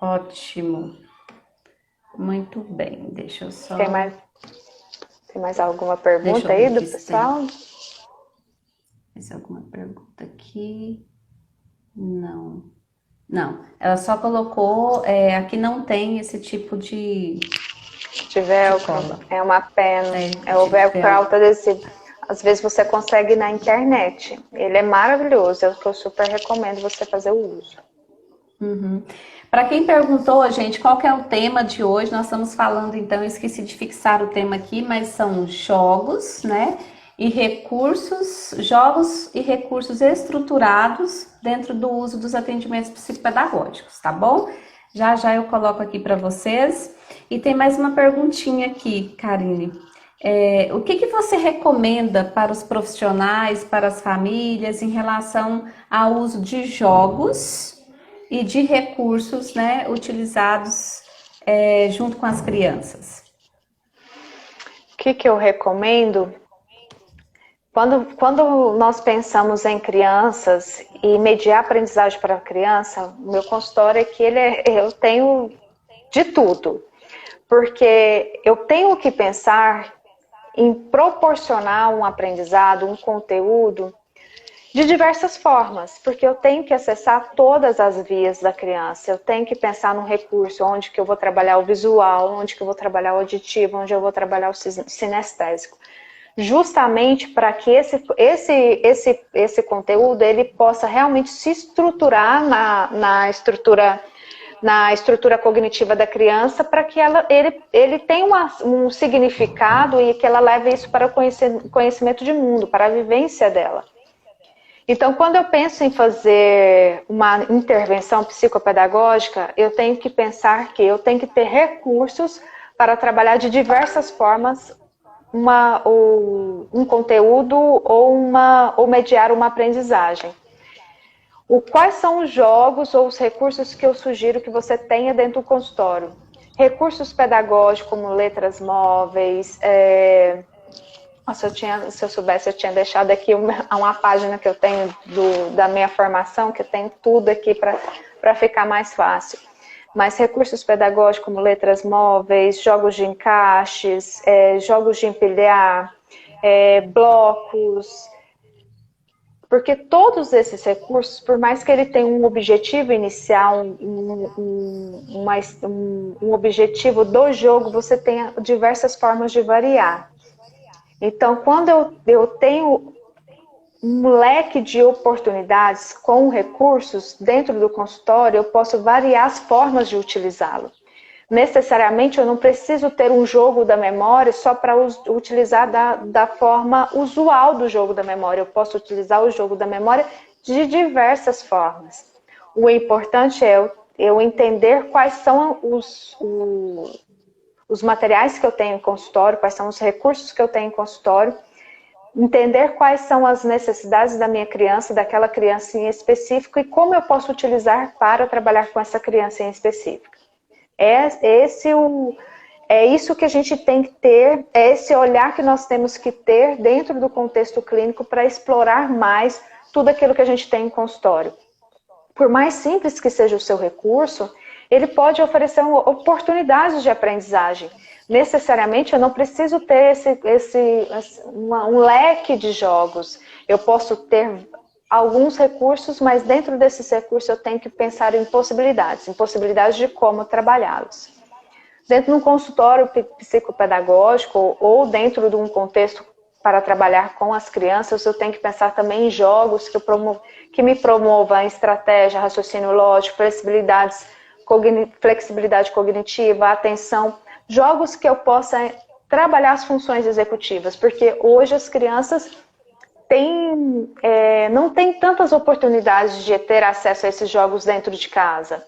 Ótimo. Muito bem, deixa eu só... Tem mais alguma pergunta aí do pessoal? Mais alguma pergunta aqui? Não. Não, ela só colocou, aqui não tem esse tipo de velcro, é uma pena, o velcro autoadesivo. Às vezes você consegue na internet, ele é maravilhoso, é o que eu super recomendo você fazer o uso. Uhum. Para quem perguntou, gente, qual que é o tema de hoje, nós estamos falando, então, eu esqueci de fixar o tema aqui, mas são jogos, né, jogos e recursos estruturados dentro do uso dos atendimentos psicopedagógicos, tá bom? Já já eu coloco aqui para vocês. E tem mais uma perguntinha aqui, Karine. O que você recomenda para os profissionais, para as famílias, em relação ao uso de jogos e de recursos, né, utilizados junto com as crianças? O que eu recomendo? Quando nós pensamos em crianças e mediar aprendizagem para a criança, o meu consultório é que eu tenho de tudo. Porque eu tenho que pensar em proporcionar um aprendizado, um conteúdo de diversas formas, porque eu tenho que acessar todas as vias da criança, eu tenho que pensar num recurso, onde que eu vou trabalhar o visual, onde que eu vou trabalhar o auditivo, onde eu vou trabalhar o sinestésico, justamente para que esse conteúdo ele possa realmente se estruturar na estrutura cognitiva da criança, para que ele tenha um significado e que ela leve isso para o conhecimento de mundo, para a vivência dela. Então, quando eu penso em fazer uma intervenção psicopedagógica, eu tenho que pensar que eu tenho que ter recursos para trabalhar de diversas formas um conteúdo ou mediar uma aprendizagem. Quais são os jogos ou os recursos que eu sugiro que você tenha dentro do consultório? Recursos pedagógicos como letras móveis. Nossa, se eu soubesse, eu tinha deixado aqui uma página que eu tenho da minha formação, que eu tenho tudo aqui para ficar mais fácil. Mas recursos pedagógicos como letras móveis, jogos de encaixes, jogos de empilhar, blocos. Porque todos esses recursos, por mais que ele tenha um objetivo inicial, um objetivo do jogo, você tem diversas formas de variar. Então, quando eu tenho um leque de oportunidades com recursos dentro do consultório, eu posso variar as formas de utilizá-lo. Necessariamente, eu não preciso ter um jogo da memória só para utilizar da forma usual do jogo da memória. Eu posso utilizar o jogo da memória de diversas formas. O importante é eu entender quais são os materiais que eu tenho em consultório, quais são os recursos que eu tenho em consultório, entender quais são as necessidades da minha criança, daquela criança em específico e como eu posso utilizar para trabalhar com essa criança em específico. É isso que a gente tem que ter, é esse olhar que nós temos que ter dentro do contexto clínico para explorar mais tudo aquilo que a gente tem em consultório. Por mais simples que seja o seu recurso, ele pode oferecer oportunidades de aprendizagem. Necessariamente, eu não preciso ter um leque de jogos. Eu posso ter alguns recursos, mas dentro desses recursos eu tenho que pensar em possibilidades de como trabalhá-los. Dentro de um consultório psicopedagógico ou dentro de um contexto para trabalhar com as crianças, eu tenho que pensar também em jogos que me promovam a estratégia, raciocínio lógico, flexibilidade cognitiva, atenção, jogos que eu possa trabalhar as funções executivas, porque hoje as crianças não têm tantas oportunidades de ter acesso a esses jogos dentro de casa,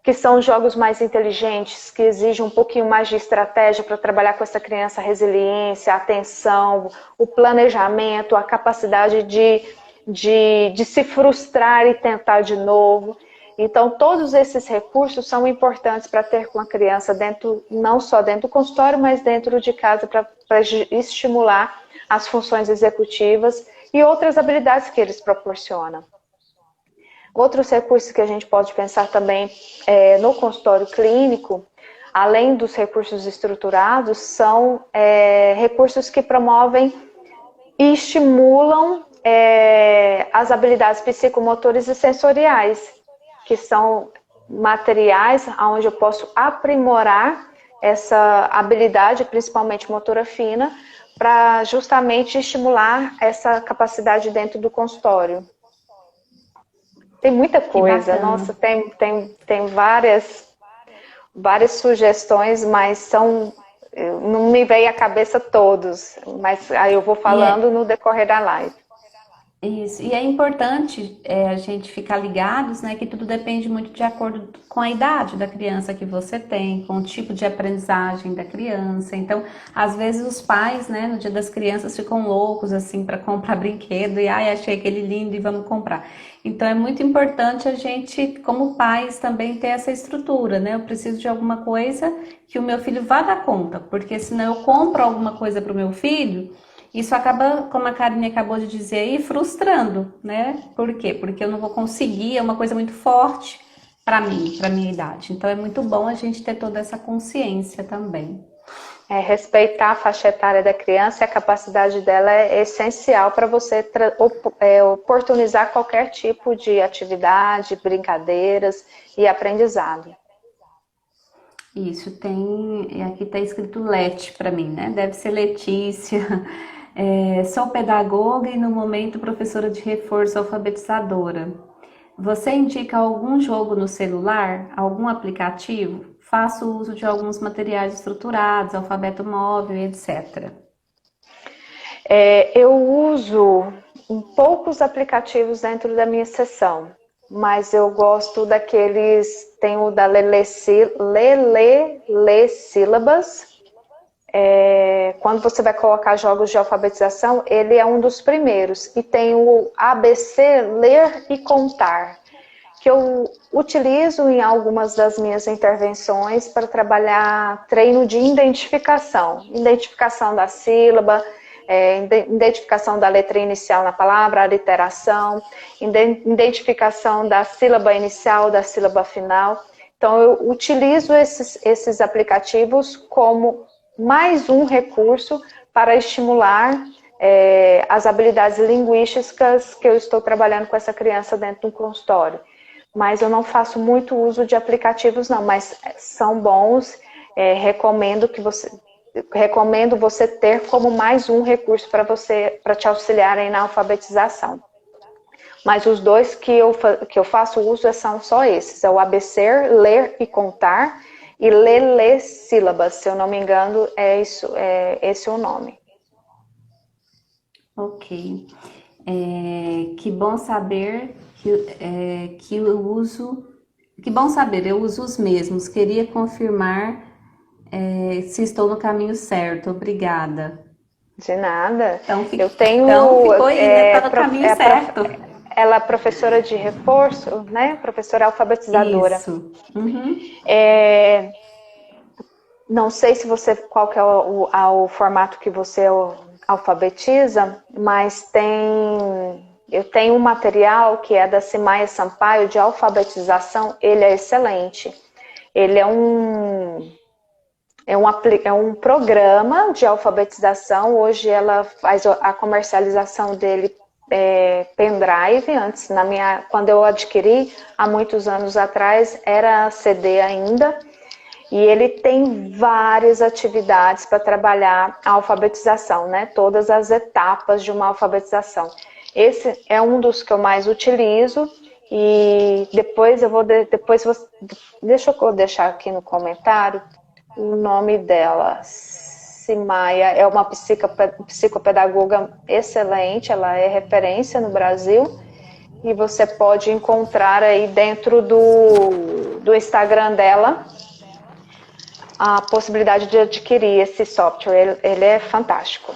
que são jogos mais inteligentes, que exigem um pouquinho mais de estratégia para trabalhar com essa criança, a resiliência, a atenção, o planejamento, a capacidade de se frustrar e tentar de novo. Então, todos esses recursos são importantes para ter com a criança, não só dentro do consultório, mas dentro de casa, para estimular as funções executivas e outras habilidades que eles proporcionam. Outros recursos que a gente pode pensar também no consultório clínico, além dos recursos estruturados, são recursos que promovem e estimulam as habilidades psicomotores e sensoriais, que são materiais onde eu posso aprimorar essa habilidade, principalmente motora fina, para justamente estimular essa capacidade dentro do consultório. Tem muita coisa, nossa, tem várias sugestões, mas não me veio à cabeça todos, mas aí eu vou falando no decorrer da live. Isso, e é importante a gente ficar ligados, né, que tudo depende muito de acordo com a idade da criança que você tem, com o tipo de aprendizagem da criança. Então, às vezes os pais, né, no dia das crianças ficam loucos, assim, para comprar brinquedo e, achei aquele lindo e vamos comprar. Então, é muito importante a gente, como pais, também ter essa estrutura, né? Eu preciso de alguma coisa que o meu filho vá dar conta, porque senão eu compro alguma coisa para o meu filho. Isso acaba, como a Karine acabou de dizer aí, frustrando, né? Por quê? Porque eu não vou conseguir, é uma coisa muito forte para mim, para minha idade. Então é muito bom a gente ter toda essa consciência também. Respeitar a faixa etária da criança e a capacidade dela é essencial para você oportunizar qualquer tipo de atividade, brincadeiras e aprendizado. Isso, aqui está escrito Lete para mim, né? Deve ser Letícia. Sou pedagoga e no momento professora de reforço alfabetizadora. Você indica algum jogo no celular, algum aplicativo? Faço uso de alguns materiais estruturados, alfabeto móvel, etc. Eu uso poucos aplicativos dentro da minha sessão, mas eu gosto daqueles, tem o da Lele Sílabas. Quando você vai colocar jogos de alfabetização, ele é um dos primeiros. E tem o ABC, Ler e Contar, que eu utilizo em algumas das minhas intervenções para trabalhar treino de identificação. Identificação da sílaba, identificação da letra inicial na palavra, a literação, identificação da sílaba inicial, da sílaba final. Então, eu utilizo esses aplicativos como mais um recurso para estimular as habilidades linguísticas que eu estou trabalhando com essa criança dentro do consultório. Mas eu não faço muito uso de aplicativos não, mas são bons, recomendo você ter como mais um recurso para te auxiliar aí na alfabetização. Mas os dois que eu faço uso são só esses, é o ABC, Ler e Contar, e Lele Sílabas, se eu não me engano, esse o nome. Ok. Que bom saber que eu uso. Que bom saber, eu uso os mesmos. Queria confirmar se estou no caminho certo. Obrigada. De nada. Então, eu tenho. Então ficou aí, né? Tá no caminho certo. Ela é professora de reforço, né? Professora alfabetizadora. Isso. Uhum. Não sei se qual que é o formato que você alfabetiza, mas eu tenho um material que é da Simaia Sampaio de alfabetização, ele é excelente. Ele é um programa de alfabetização, hoje ela faz a comercialização dele pendrive, antes quando eu adquiri, há muitos anos atrás, era CD ainda, e ele tem várias atividades para trabalhar a alfabetização, né? Todas as etapas de uma alfabetização. Esse é um dos que eu mais utilizo, e depois deixa eu deixar aqui no comentário o nome dela. Simaia é uma psicopedagoga excelente, ela é referência no Brasil, e você pode encontrar aí dentro do Instagram dela a possibilidade de adquirir esse software, ele é fantástico.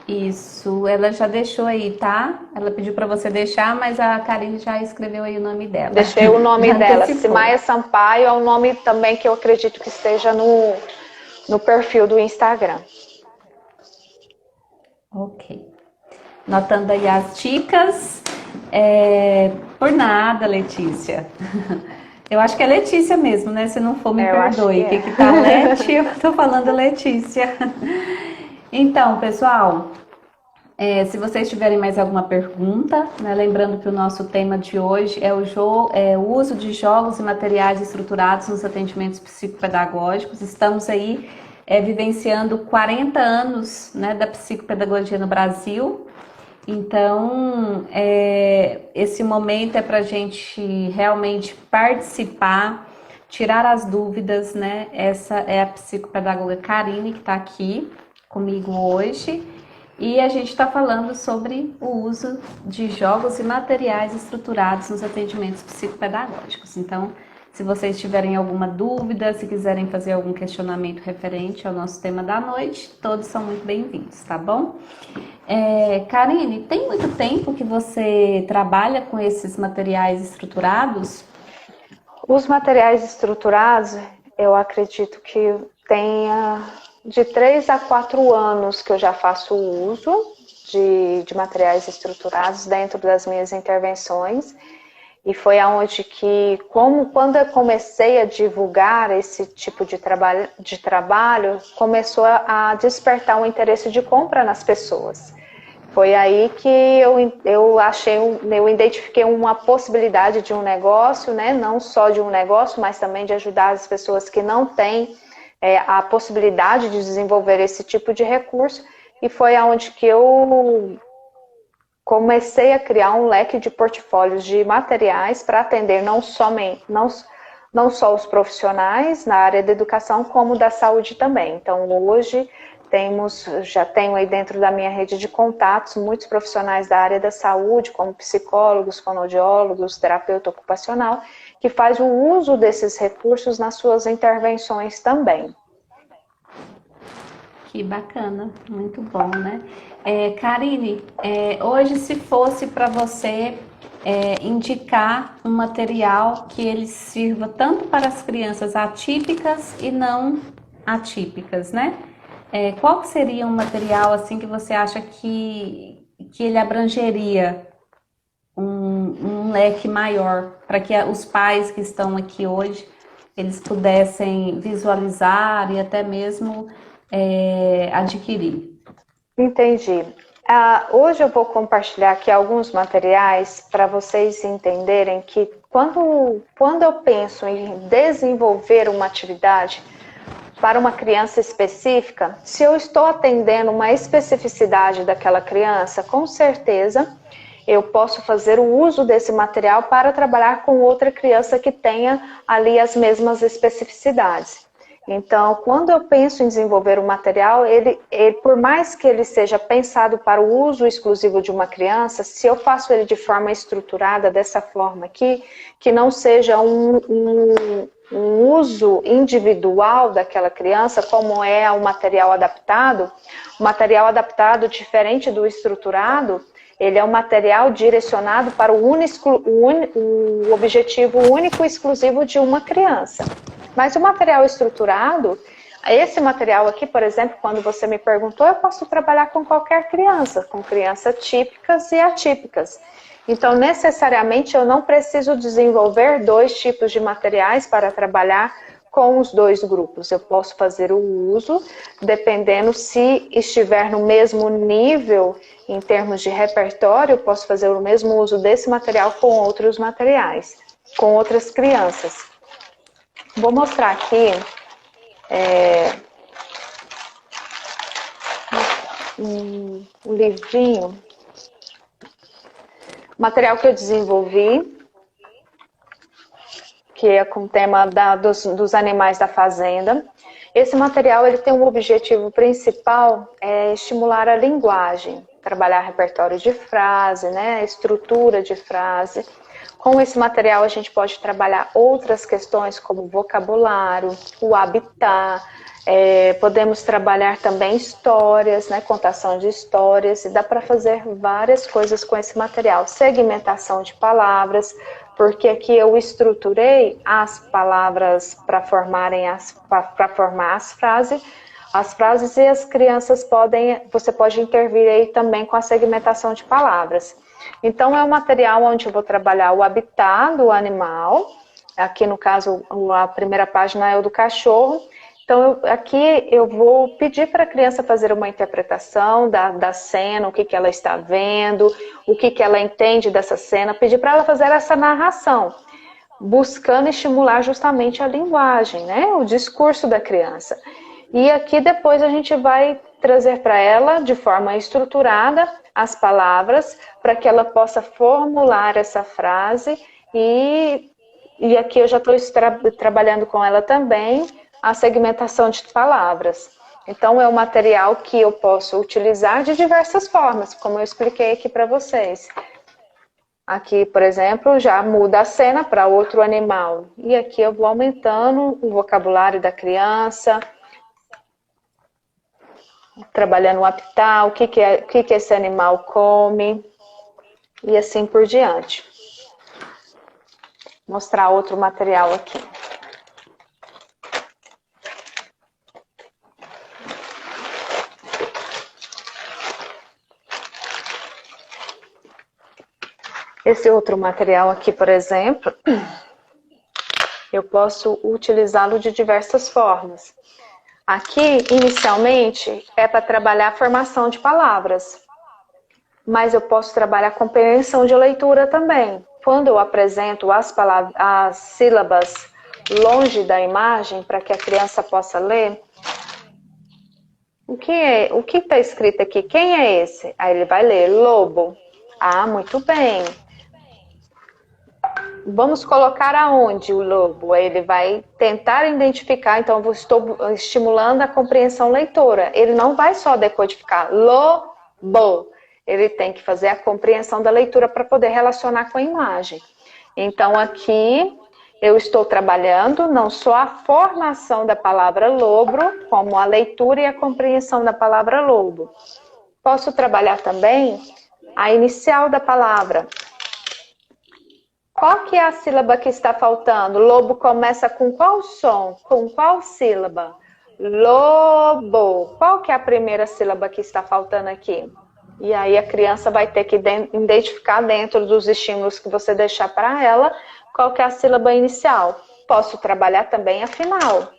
Isso, ela já deixou aí, tá? Ela pediu para você deixar, mas a Karine já escreveu aí o nome dela. Deixei o nome dela, Simaia Sampaio, é um nome também que eu acredito que esteja no perfil do Instagram. Ok. Notando aí as dicas. Por nada, Letícia. Eu acho que é Letícia mesmo, né? Se não for, me perdoe. Que tá Leti, eu tô falando Letícia. Então, pessoal, se vocês tiverem mais alguma pergunta, né, lembrando que o nosso tema de hoje é o uso de jogos e materiais estruturados nos atendimentos psicopedagógicos. Estamos aí vivenciando 40 anos, né, da psicopedagogia no Brasil. Então, esse momento é para a gente realmente participar, tirar as dúvidas, né? Essa é a psicopedagoga Karine que está aqui comigo hoje, e a gente está falando sobre o uso de jogos e materiais estruturados nos atendimentos psicopedagógicos. Então, se vocês tiverem alguma dúvida, se quiserem fazer algum questionamento referente ao nosso tema da noite, todos são muito bem-vindos, tá bom? Karine, tem muito tempo que você trabalha com esses materiais estruturados? Os materiais estruturados, eu acredito que tenha de 3 a 4 anos que eu já faço uso de materiais estruturados dentro das minhas intervenções. E foi aonde que, quando eu comecei a divulgar esse tipo de trabalho, começou a despertar um interesse de compra nas pessoas. Foi aí que eu identifiquei uma possibilidade de um negócio, né? Não só de um negócio, mas também de ajudar as pessoas que não têm a possibilidade de desenvolver esse tipo de recurso. E foi aonde que eu comecei a criar um leque de portfólios de materiais para atender não só os profissionais na área da educação, como da saúde também. Então, hoje, já tenho aí dentro da minha rede de contatos muitos profissionais da área da saúde, como psicólogos, fonoaudiólogos, terapeuta ocupacional, que faz o uso desses recursos nas suas intervenções também. Que bacana, muito bom, né? Karine, hoje se fosse para você indicar um material que ele sirva tanto para as crianças atípicas e não atípicas, né? Qual seria um material assim que você acha que ele abrangeria um leque maior para que os pais que estão aqui hoje eles pudessem visualizar e até mesmo adquirir? Entendi. Hoje eu vou compartilhar aqui alguns materiais para vocês entenderem que quando eu penso em desenvolver uma atividade para uma criança específica, se eu estou atendendo uma especificidade daquela criança, com certeza eu posso fazer o uso desse material para trabalhar com outra criança que tenha ali as mesmas especificidades. Então, quando eu penso em desenvolver um material, ele, por mais que ele seja pensado para o uso exclusivo de uma criança, se eu faço ele de forma estruturada, dessa forma aqui, que não seja um uso individual daquela criança, como é o material adaptado, diferente do estruturado, ele é um material direcionado para o objetivo único e exclusivo de uma criança. Mas o material estruturado, esse material aqui, por exemplo, quando você me perguntou, eu posso trabalhar com qualquer criança, com crianças típicas e atípicas. Então, necessariamente, eu não preciso desenvolver 2 tipos de materiais para trabalhar com os 2 grupos. Eu posso fazer o uso, dependendo se estiver no mesmo nível em termos de repertório, eu posso fazer o mesmo uso desse material com outros materiais, com outras crianças. Vou mostrar aqui um livrinho, material que eu desenvolvi, que é com o tema dos animais da fazenda. Esse material ele tem um objetivo principal, estimular a linguagem, trabalhar repertório de frase, né, estrutura de frase. Com esse material a gente pode trabalhar outras questões como vocabulário, o habitat, podemos trabalhar também histórias, né, contação de histórias, e dá para fazer várias coisas com esse material. Segmentação de palavras, porque aqui eu estruturei as palavras para formar as frases e as crianças você pode intervir aí também com a segmentação de palavras. Então, é um material onde eu vou trabalhar o habitat do animal. Aqui, no caso, a primeira página é o do cachorro. Então, aqui eu vou pedir para a criança fazer uma interpretação da cena, o que ela está vendo, o que ela entende dessa cena. Pedir para ela fazer essa narração, buscando estimular justamente a linguagem, né? O discurso da criança. E aqui depois a gente vai trazer para ela, de forma estruturada, as palavras, para que ela possa formular essa frase. E aqui eu já estou trabalhando com ela também a segmentação de palavras. Então, é um material que eu posso utilizar de diversas formas, como eu expliquei aqui para vocês. Aqui, por exemplo, já muda a cena para outro animal. E aqui eu vou aumentando o vocabulário da criança, trabalhando o habitat, o que esse animal come, e assim por diante. Vou mostrar outro material aqui. Esse outro material aqui, por exemplo, eu posso utilizá-lo de diversas formas. Aqui, inicialmente, é para trabalhar a formação de palavras, mas eu posso trabalhar a compreensão de leitura também. Quando eu apresento as sílabas longe da imagem, para que a criança possa ler, o que está escrito aqui? Quem é esse? Aí ele vai ler, lobo. Ah, muito bem. Vamos colocar aonde o lobo? Aí ele vai tentar identificar, então eu estou estimulando a compreensão leitora. Ele não vai só decodificar lobo, ele tem que fazer a compreensão da leitura para poder relacionar com a imagem. Então aqui eu estou trabalhando não só a formação da palavra lobo, como a leitura e a compreensão da palavra lobo. Posso trabalhar também a inicial da palavra. Qual que é a sílaba que está faltando? Lobo começa com qual som? Com qual sílaba? Lobo. Qual que é a primeira sílaba que está faltando aqui? E aí a criança vai ter que identificar dentro dos estímulos que você deixar para ela, qual que é a sílaba inicial. Posso trabalhar também a final.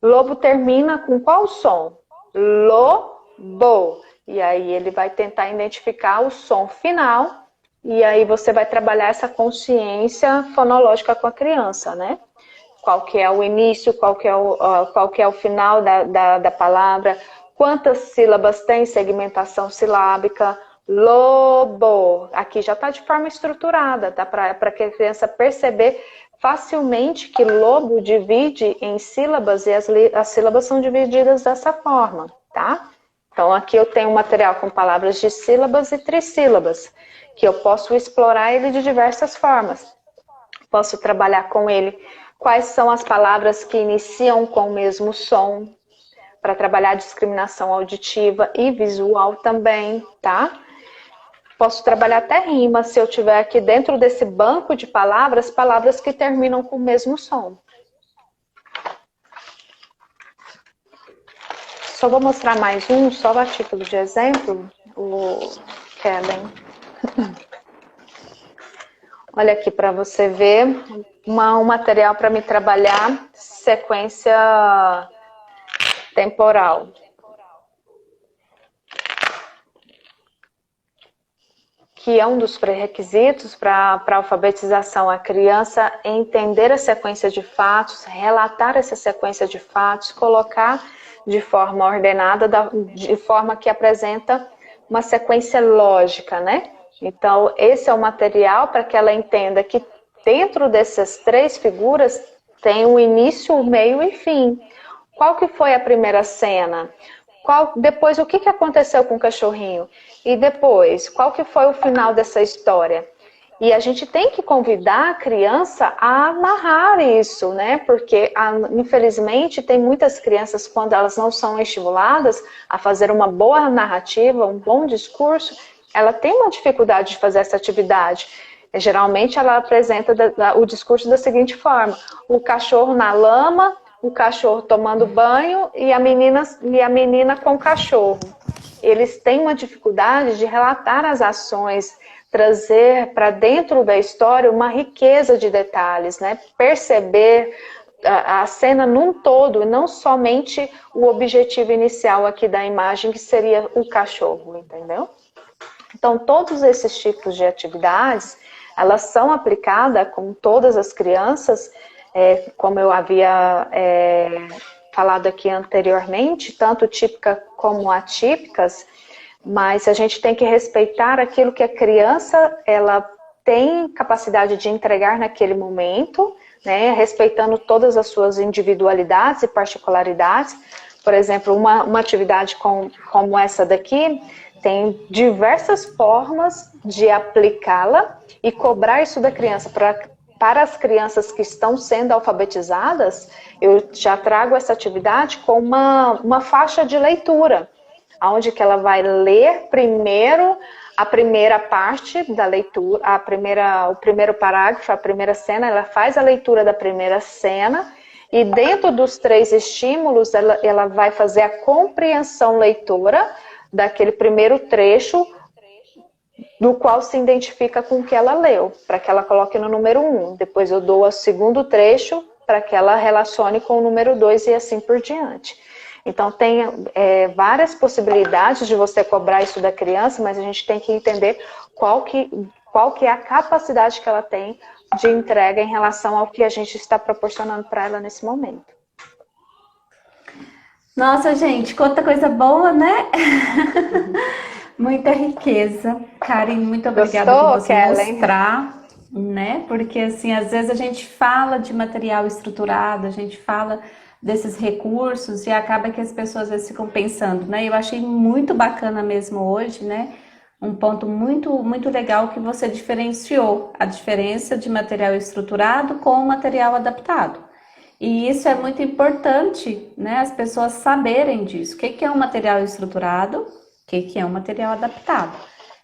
Lobo termina com qual som? Lobo. E aí ele vai tentar identificar o som final. E aí você vai trabalhar essa consciência fonológica com a criança, né? Qual que é o início, qual que é o final da palavra, quantas sílabas tem segmentação silábica, lobo. Aqui já está de forma estruturada, tá? Para que a criança perceber facilmente que lobo divide em sílabas e as sílabas são divididas dessa forma, tá? Então aqui eu tenho um material com palavras de sílabas e trissílabas, que eu posso explorar ele de diversas formas. Posso trabalhar com ele quais são as palavras que iniciam com o mesmo som, para trabalhar discriminação auditiva e visual também, tá? Posso trabalhar até rima, se eu tiver aqui dentro desse banco de palavras, palavras que terminam com o mesmo som. Só vou mostrar mais um, só a título de exemplo, o Kellen. Olha aqui para você ver um material para me trabalhar sequência temporal. Que é um dos pré-requisitos para a alfabetização. A criança entender a sequência de fatos, relatar essa sequência de fatos, colocar de forma ordenada, de forma que apresenta uma sequência lógica, né? Então, esse é o material para que ela entenda que dentro dessas três figuras tem um início, um meio e fim. Qual que foi a primeira cena? Depois, o que aconteceu com o cachorrinho? E depois, qual que foi o final dessa história? E a gente tem que convidar a criança a narrar isso, né? Porque, infelizmente, tem muitas crianças, quando elas não são estimuladas a fazer uma boa narrativa, um bom discurso, ela tem uma dificuldade de fazer essa atividade. Geralmente, ela apresenta o discurso da seguinte forma: o cachorro na lama, o cachorro tomando banho e a menina com o cachorro. Eles têm uma dificuldade de relatar as ações, trazer para dentro da história uma riqueza de detalhes, né? Perceber a cena num todo, e não somente o objetivo inicial aqui da imagem, que seria o cachorro, entendeu? Então, todos esses tipos de atividades, elas são aplicadas com todas as crianças, como eu havia falado aqui anteriormente, tanto típica como atípicas, mas a gente tem que respeitar aquilo que a criança ela tem capacidade de entregar naquele momento, né, respeitando todas as suas individualidades e particularidades. Por exemplo, uma atividade como essa daqui tem diversas formas de aplicá-la e cobrar isso da criança. Para as crianças que estão sendo alfabetizadas, eu já trago essa atividade com uma faixa de leitura, onde que ela vai ler primeiro a primeira parte da leitura, o primeiro parágrafo, a primeira cena. Ela faz a leitura da primeira cena e dentro dos três estímulos ela vai fazer a compreensão leitora daquele primeiro trecho, do qual se identifica com o que ela leu, para que ela coloque no número 1. Depois eu dou o segundo trecho para que ela relacione com o número 2 e assim por diante. Então tem várias possibilidades de você cobrar isso da criança, mas a gente tem que entender qual que é a capacidade que ela tem de entrega em relação ao que a gente está proporcionando para ela nesse momento. Nossa, gente, quanta coisa boa, né? Muita riqueza. Karen, muito obrigada por você mostrar. né? Porque assim, às vezes a gente fala de material estruturado, a gente fala desses recursos e acaba que as pessoas às vezes ficam pensando, né? Eu achei muito bacana mesmo hoje, né? Um ponto muito legal que você diferenciou a diferença de material estruturado com material adaptado. E isso é muito importante, né? As pessoas saberem disso. O que é um material estruturado? O que é um material adaptado?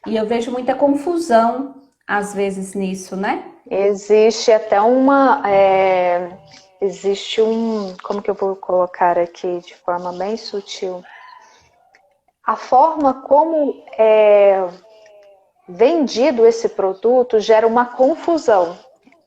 E eu vejo muita confusão às vezes nisso, né? Existe até existe como que eu vou colocar aqui de forma bem sutil? A forma como é vendido esse produto gera uma confusão.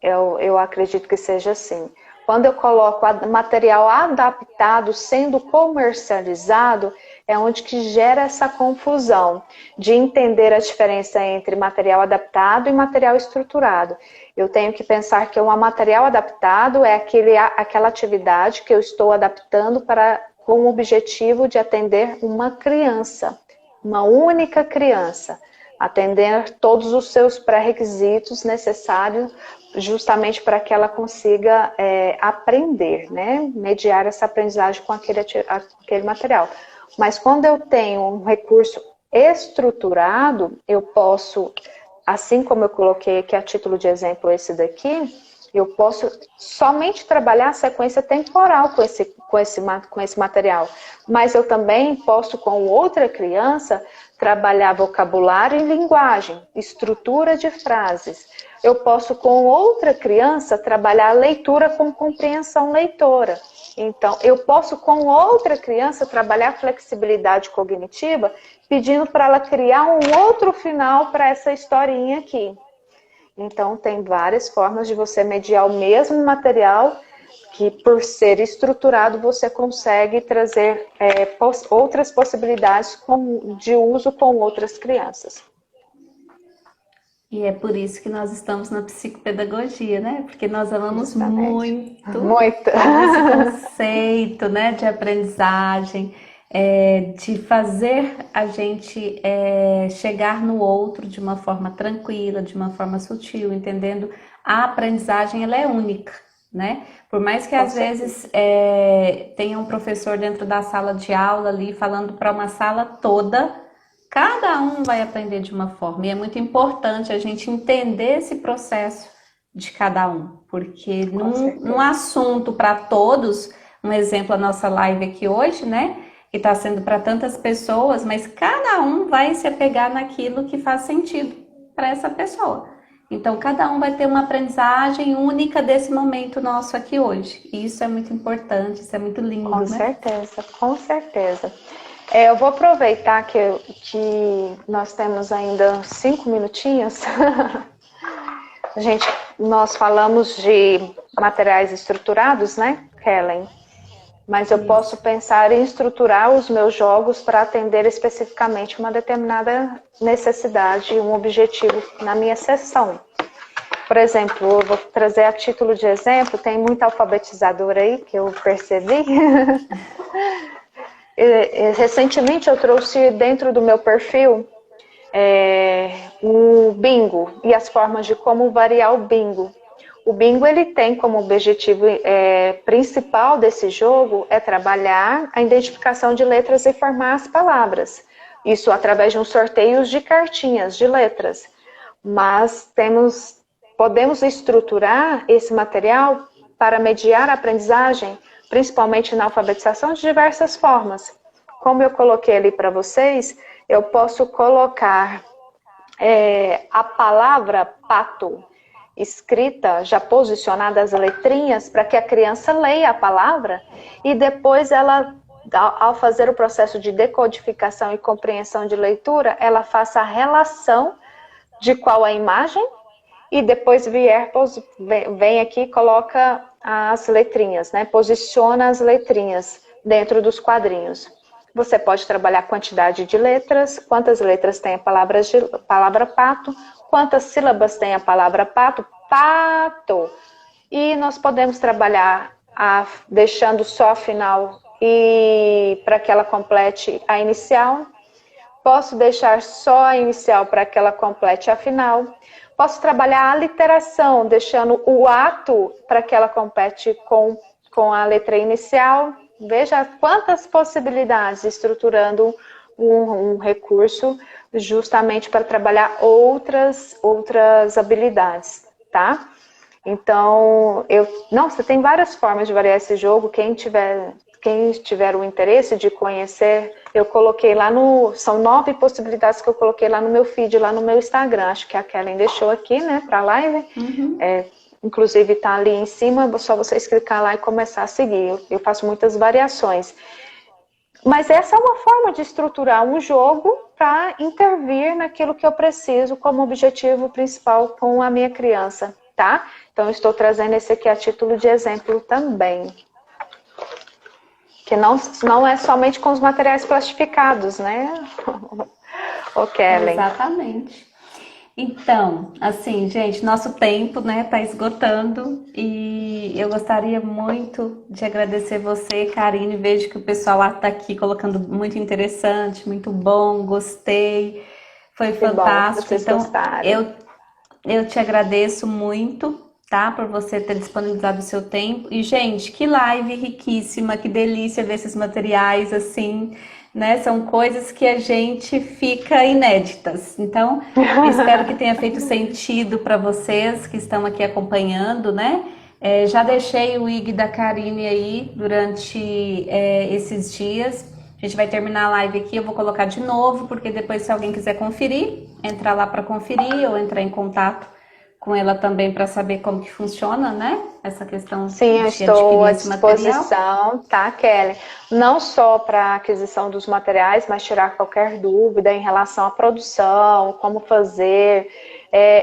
Eu acredito que seja assim. Quando eu coloco material adaptado sendo comercializado, é onde que gera essa confusão de entender a diferença entre material adaptado e material estruturado. Eu tenho que pensar que um material adaptado é aquela atividade que eu estou adaptando com o objetivo de atender uma criança, uma única criança, atender todos os seus pré-requisitos necessários justamente para que ela consiga aprender, né? Mediar essa aprendizagem com aquele material. Mas quando eu tenho um recurso estruturado, eu posso, assim como eu coloquei aqui a título de exemplo esse daqui, eu posso somente trabalhar a sequência temporal com esse material. Mas eu também posso, com outra criança, trabalhar vocabulário e linguagem, estrutura de frases. Eu posso, com outra criança, trabalhar leitura com compreensão leitora. Então, eu posso, com outra criança, trabalhar flexibilidade cognitiva, pedindo para ela criar um outro final para essa historinha aqui. Então, tem várias formas de você mediar o mesmo material, que por ser estruturado, você consegue trazer outras possibilidades de uso com outras crianças. E é por isso que nós estamos na psicopedagogia, né? Porque nós amamos Justamente. muito esse conceito, né, de aprendizagem, de fazer a gente chegar no outro de uma forma tranquila, de uma forma sutil, entendendo a aprendizagem ela é única, né? Por mais que às vezes tenha um professor dentro da sala de aula ali falando para uma sala toda, cada um vai aprender de uma forma, e é muito importante a gente entender esse processo de cada um, porque num assunto para todos, um exemplo, a nossa live aqui hoje, né, que está sendo para tantas pessoas, mas cada um vai se apegar naquilo que faz sentido para essa pessoa. Então, cada um vai ter uma aprendizagem única desse momento nosso aqui hoje, e isso é muito importante, isso é muito lindo, com né? certeza, com certeza. Eu vou aproveitar que nós temos ainda 5 minutinhos. Nós falamos de materiais estruturados, né, Helen? Mas eu posso pensar em estruturar os meus jogos para atender especificamente uma determinada necessidade, um objetivo na minha sessão. Por exemplo, eu vou trazer a título de exemplo, tem muita alfabetizadora aí que eu percebi. Recentemente eu trouxe dentro do meu perfil o bingo e as formas de como variar o bingo. O bingo ele tem como objetivo principal desse jogo trabalhar a identificação de letras e formar as palavras. Isso através de um sorteio de cartinhas de letras. Mas podemos estruturar esse material para mediar a aprendizagem, principalmente na alfabetização, de diversas formas. Como eu coloquei ali para vocês, eu posso colocar a palavra pato escrita, já posicionada as letrinhas, para que a criança leia a palavra e depois ela, ao fazer o processo de decodificação e compreensão de leitura, ela faça a relação de qual a imagem e depois vem aqui e coloca as letrinhas, né? Posiciona as letrinhas dentro dos quadrinhos. Você pode trabalhar a quantidade de letras, quantas letras tem a palavra pato, quantas sílabas tem a palavra pato, pato. E nós podemos trabalhar deixando só a final e para que ela complete a inicial. Posso deixar só a inicial para que ela complete a final. Posso trabalhar a literação, deixando o ato para que ela compete com a letra inicial. Veja quantas possibilidades, estruturando um recurso justamente para trabalhar outras habilidades, tá? Então, você tem várias formas de variar esse jogo. Quem tiver o interesse de conhecer, eu coloquei lá são 9 possibilidades que eu coloquei lá no meu feed, lá no meu Instagram. Acho que a Kellen deixou aqui, né, para a live. Inclusive está ali em cima, é só vocês clicar lá e começar a seguir. Eu faço muitas variações. Mas essa é uma forma de estruturar um jogo para intervir naquilo que eu preciso como objetivo principal com a minha criança, tá? Então, eu estou trazendo esse aqui a título de exemplo também. Que não é somente com os materiais plastificados, né? Ô, Kellen. Exatamente. Então, assim, gente, nosso tempo, né, tá esgotando e eu gostaria muito de agradecer você, Karine. Vejo que o pessoal lá tá aqui colocando muito interessante, muito bom, gostei, foi fantástico. Então, eu te agradeço muito, tá, por você ter disponibilizado o seu tempo. E, gente, que live riquíssima, que delícia ver esses materiais, assim, né? São coisas que a gente fica inéditas. Então, espero que tenha feito sentido para vocês que estão aqui acompanhando, né? Já deixei o IG da Karine aí durante esses dias. A gente vai terminar a live aqui, eu vou colocar de novo, porque depois, se alguém quiser conferir, entrar lá para conferir ou entrar em contato com ela também para saber como que funciona, né? Essa questão Sim, de eu estou à esse material. disposição, tá, Kelly? Não só para a aquisição dos materiais, mas tirar qualquer dúvida em relação à produção, como fazer.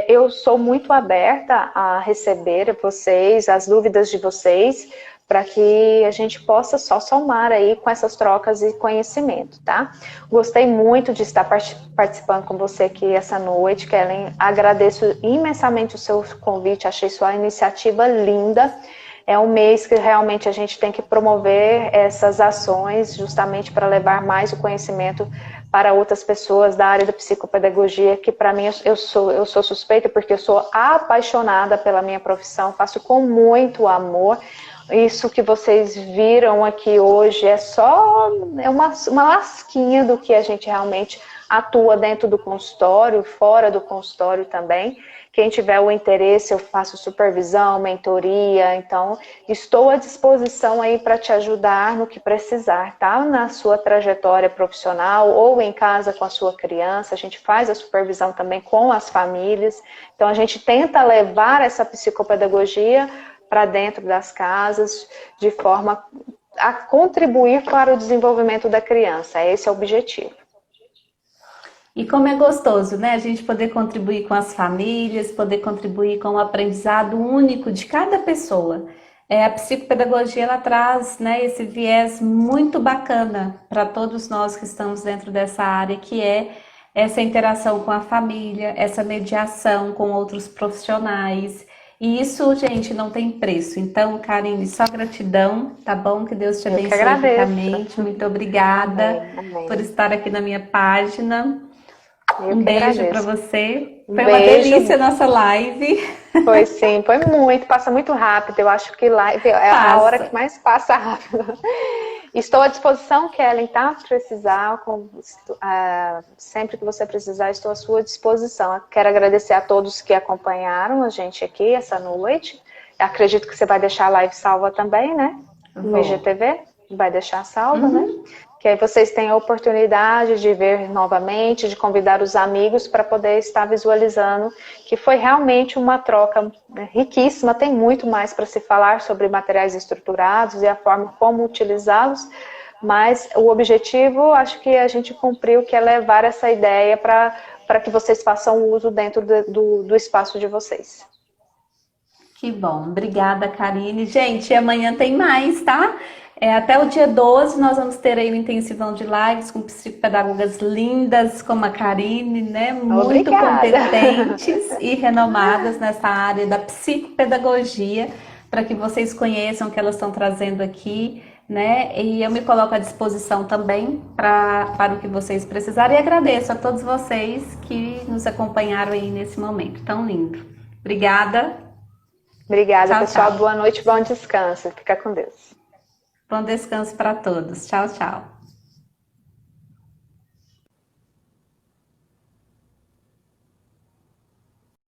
Eu sou muito aberta a receber vocês, as dúvidas de vocês, para que a gente possa só somar aí com essas trocas e conhecimento, tá? Gostei muito de estar participando com você aqui essa noite, Kellen. Agradeço imensamente o seu convite, achei sua iniciativa linda. É um mês que realmente a gente tem que promover essas ações justamente para levar mais o conhecimento para outras pessoas da área da psicopedagogia, que para mim eu sou suspeita porque eu sou apaixonada pela minha profissão, faço com muito amor. Isso que vocês viram aqui hoje é uma lasquinha do que a gente realmente atua dentro do consultório, fora do consultório também. Quem tiver o interesse, eu faço supervisão, mentoria, então estou à disposição aí para te ajudar no que precisar, tá? Na sua trajetória profissional ou em casa com a sua criança, a gente faz a supervisão também com as famílias, então a gente tenta levar essa psicopedagogia para dentro das casas, de forma a contribuir para o desenvolvimento da criança. Esse é o objetivo. E como é gostoso, né? A gente poder contribuir com as famílias, poder contribuir com o aprendizado único de cada pessoa. A psicopedagogia, ela traz, né, esse viés muito bacana para todos nós que estamos dentro dessa área, que é essa interação com a família, essa mediação com outros profissionais. E isso, gente, não tem preço. Então, Karine, só gratidão, tá bom? Que Deus te abençoe ricamente. Muito obrigada por estar aqui na minha página. Um beijo para você. Foi uma delícia a nossa live. Foi sim, foi muito, passa muito rápido. Eu acho que live é a hora que mais passa rápido. Estou à disposição, Kellen, tá? Se precisar, sempre que você precisar, estou à sua disposição. Quero agradecer a todos que acompanharam a gente aqui essa noite. Acredito que você vai deixar a live salva também, né? No IGTV, vai deixar salva, né? Que aí vocês têm a oportunidade de ver novamente, de convidar os amigos para poder estar visualizando, que foi realmente uma troca riquíssima. Tem muito mais para se falar sobre materiais estruturados e a forma como utilizá-los, mas o objetivo, acho que a gente cumpriu, que é levar essa ideia para que vocês façam uso dentro do espaço de vocês. Que bom, obrigada, Karine. Gente, amanhã tem mais, tá? Até o dia 12 nós vamos ter aí um intensivão de lives com psicopedagogas lindas como a Karine, né? Muito competentes e renomadas nessa área da psicopedagogia, para que vocês conheçam o que elas estão trazendo aqui, né? E eu me coloco à disposição também para o que vocês precisarem. E agradeço a todos vocês que nos acompanharam aí nesse momento tão lindo. Obrigada. Obrigada, Tchau, pessoal. tchau. Boa noite, bom descanso. Fica com Deus. Bom descanso para todos. Tchau, tchau.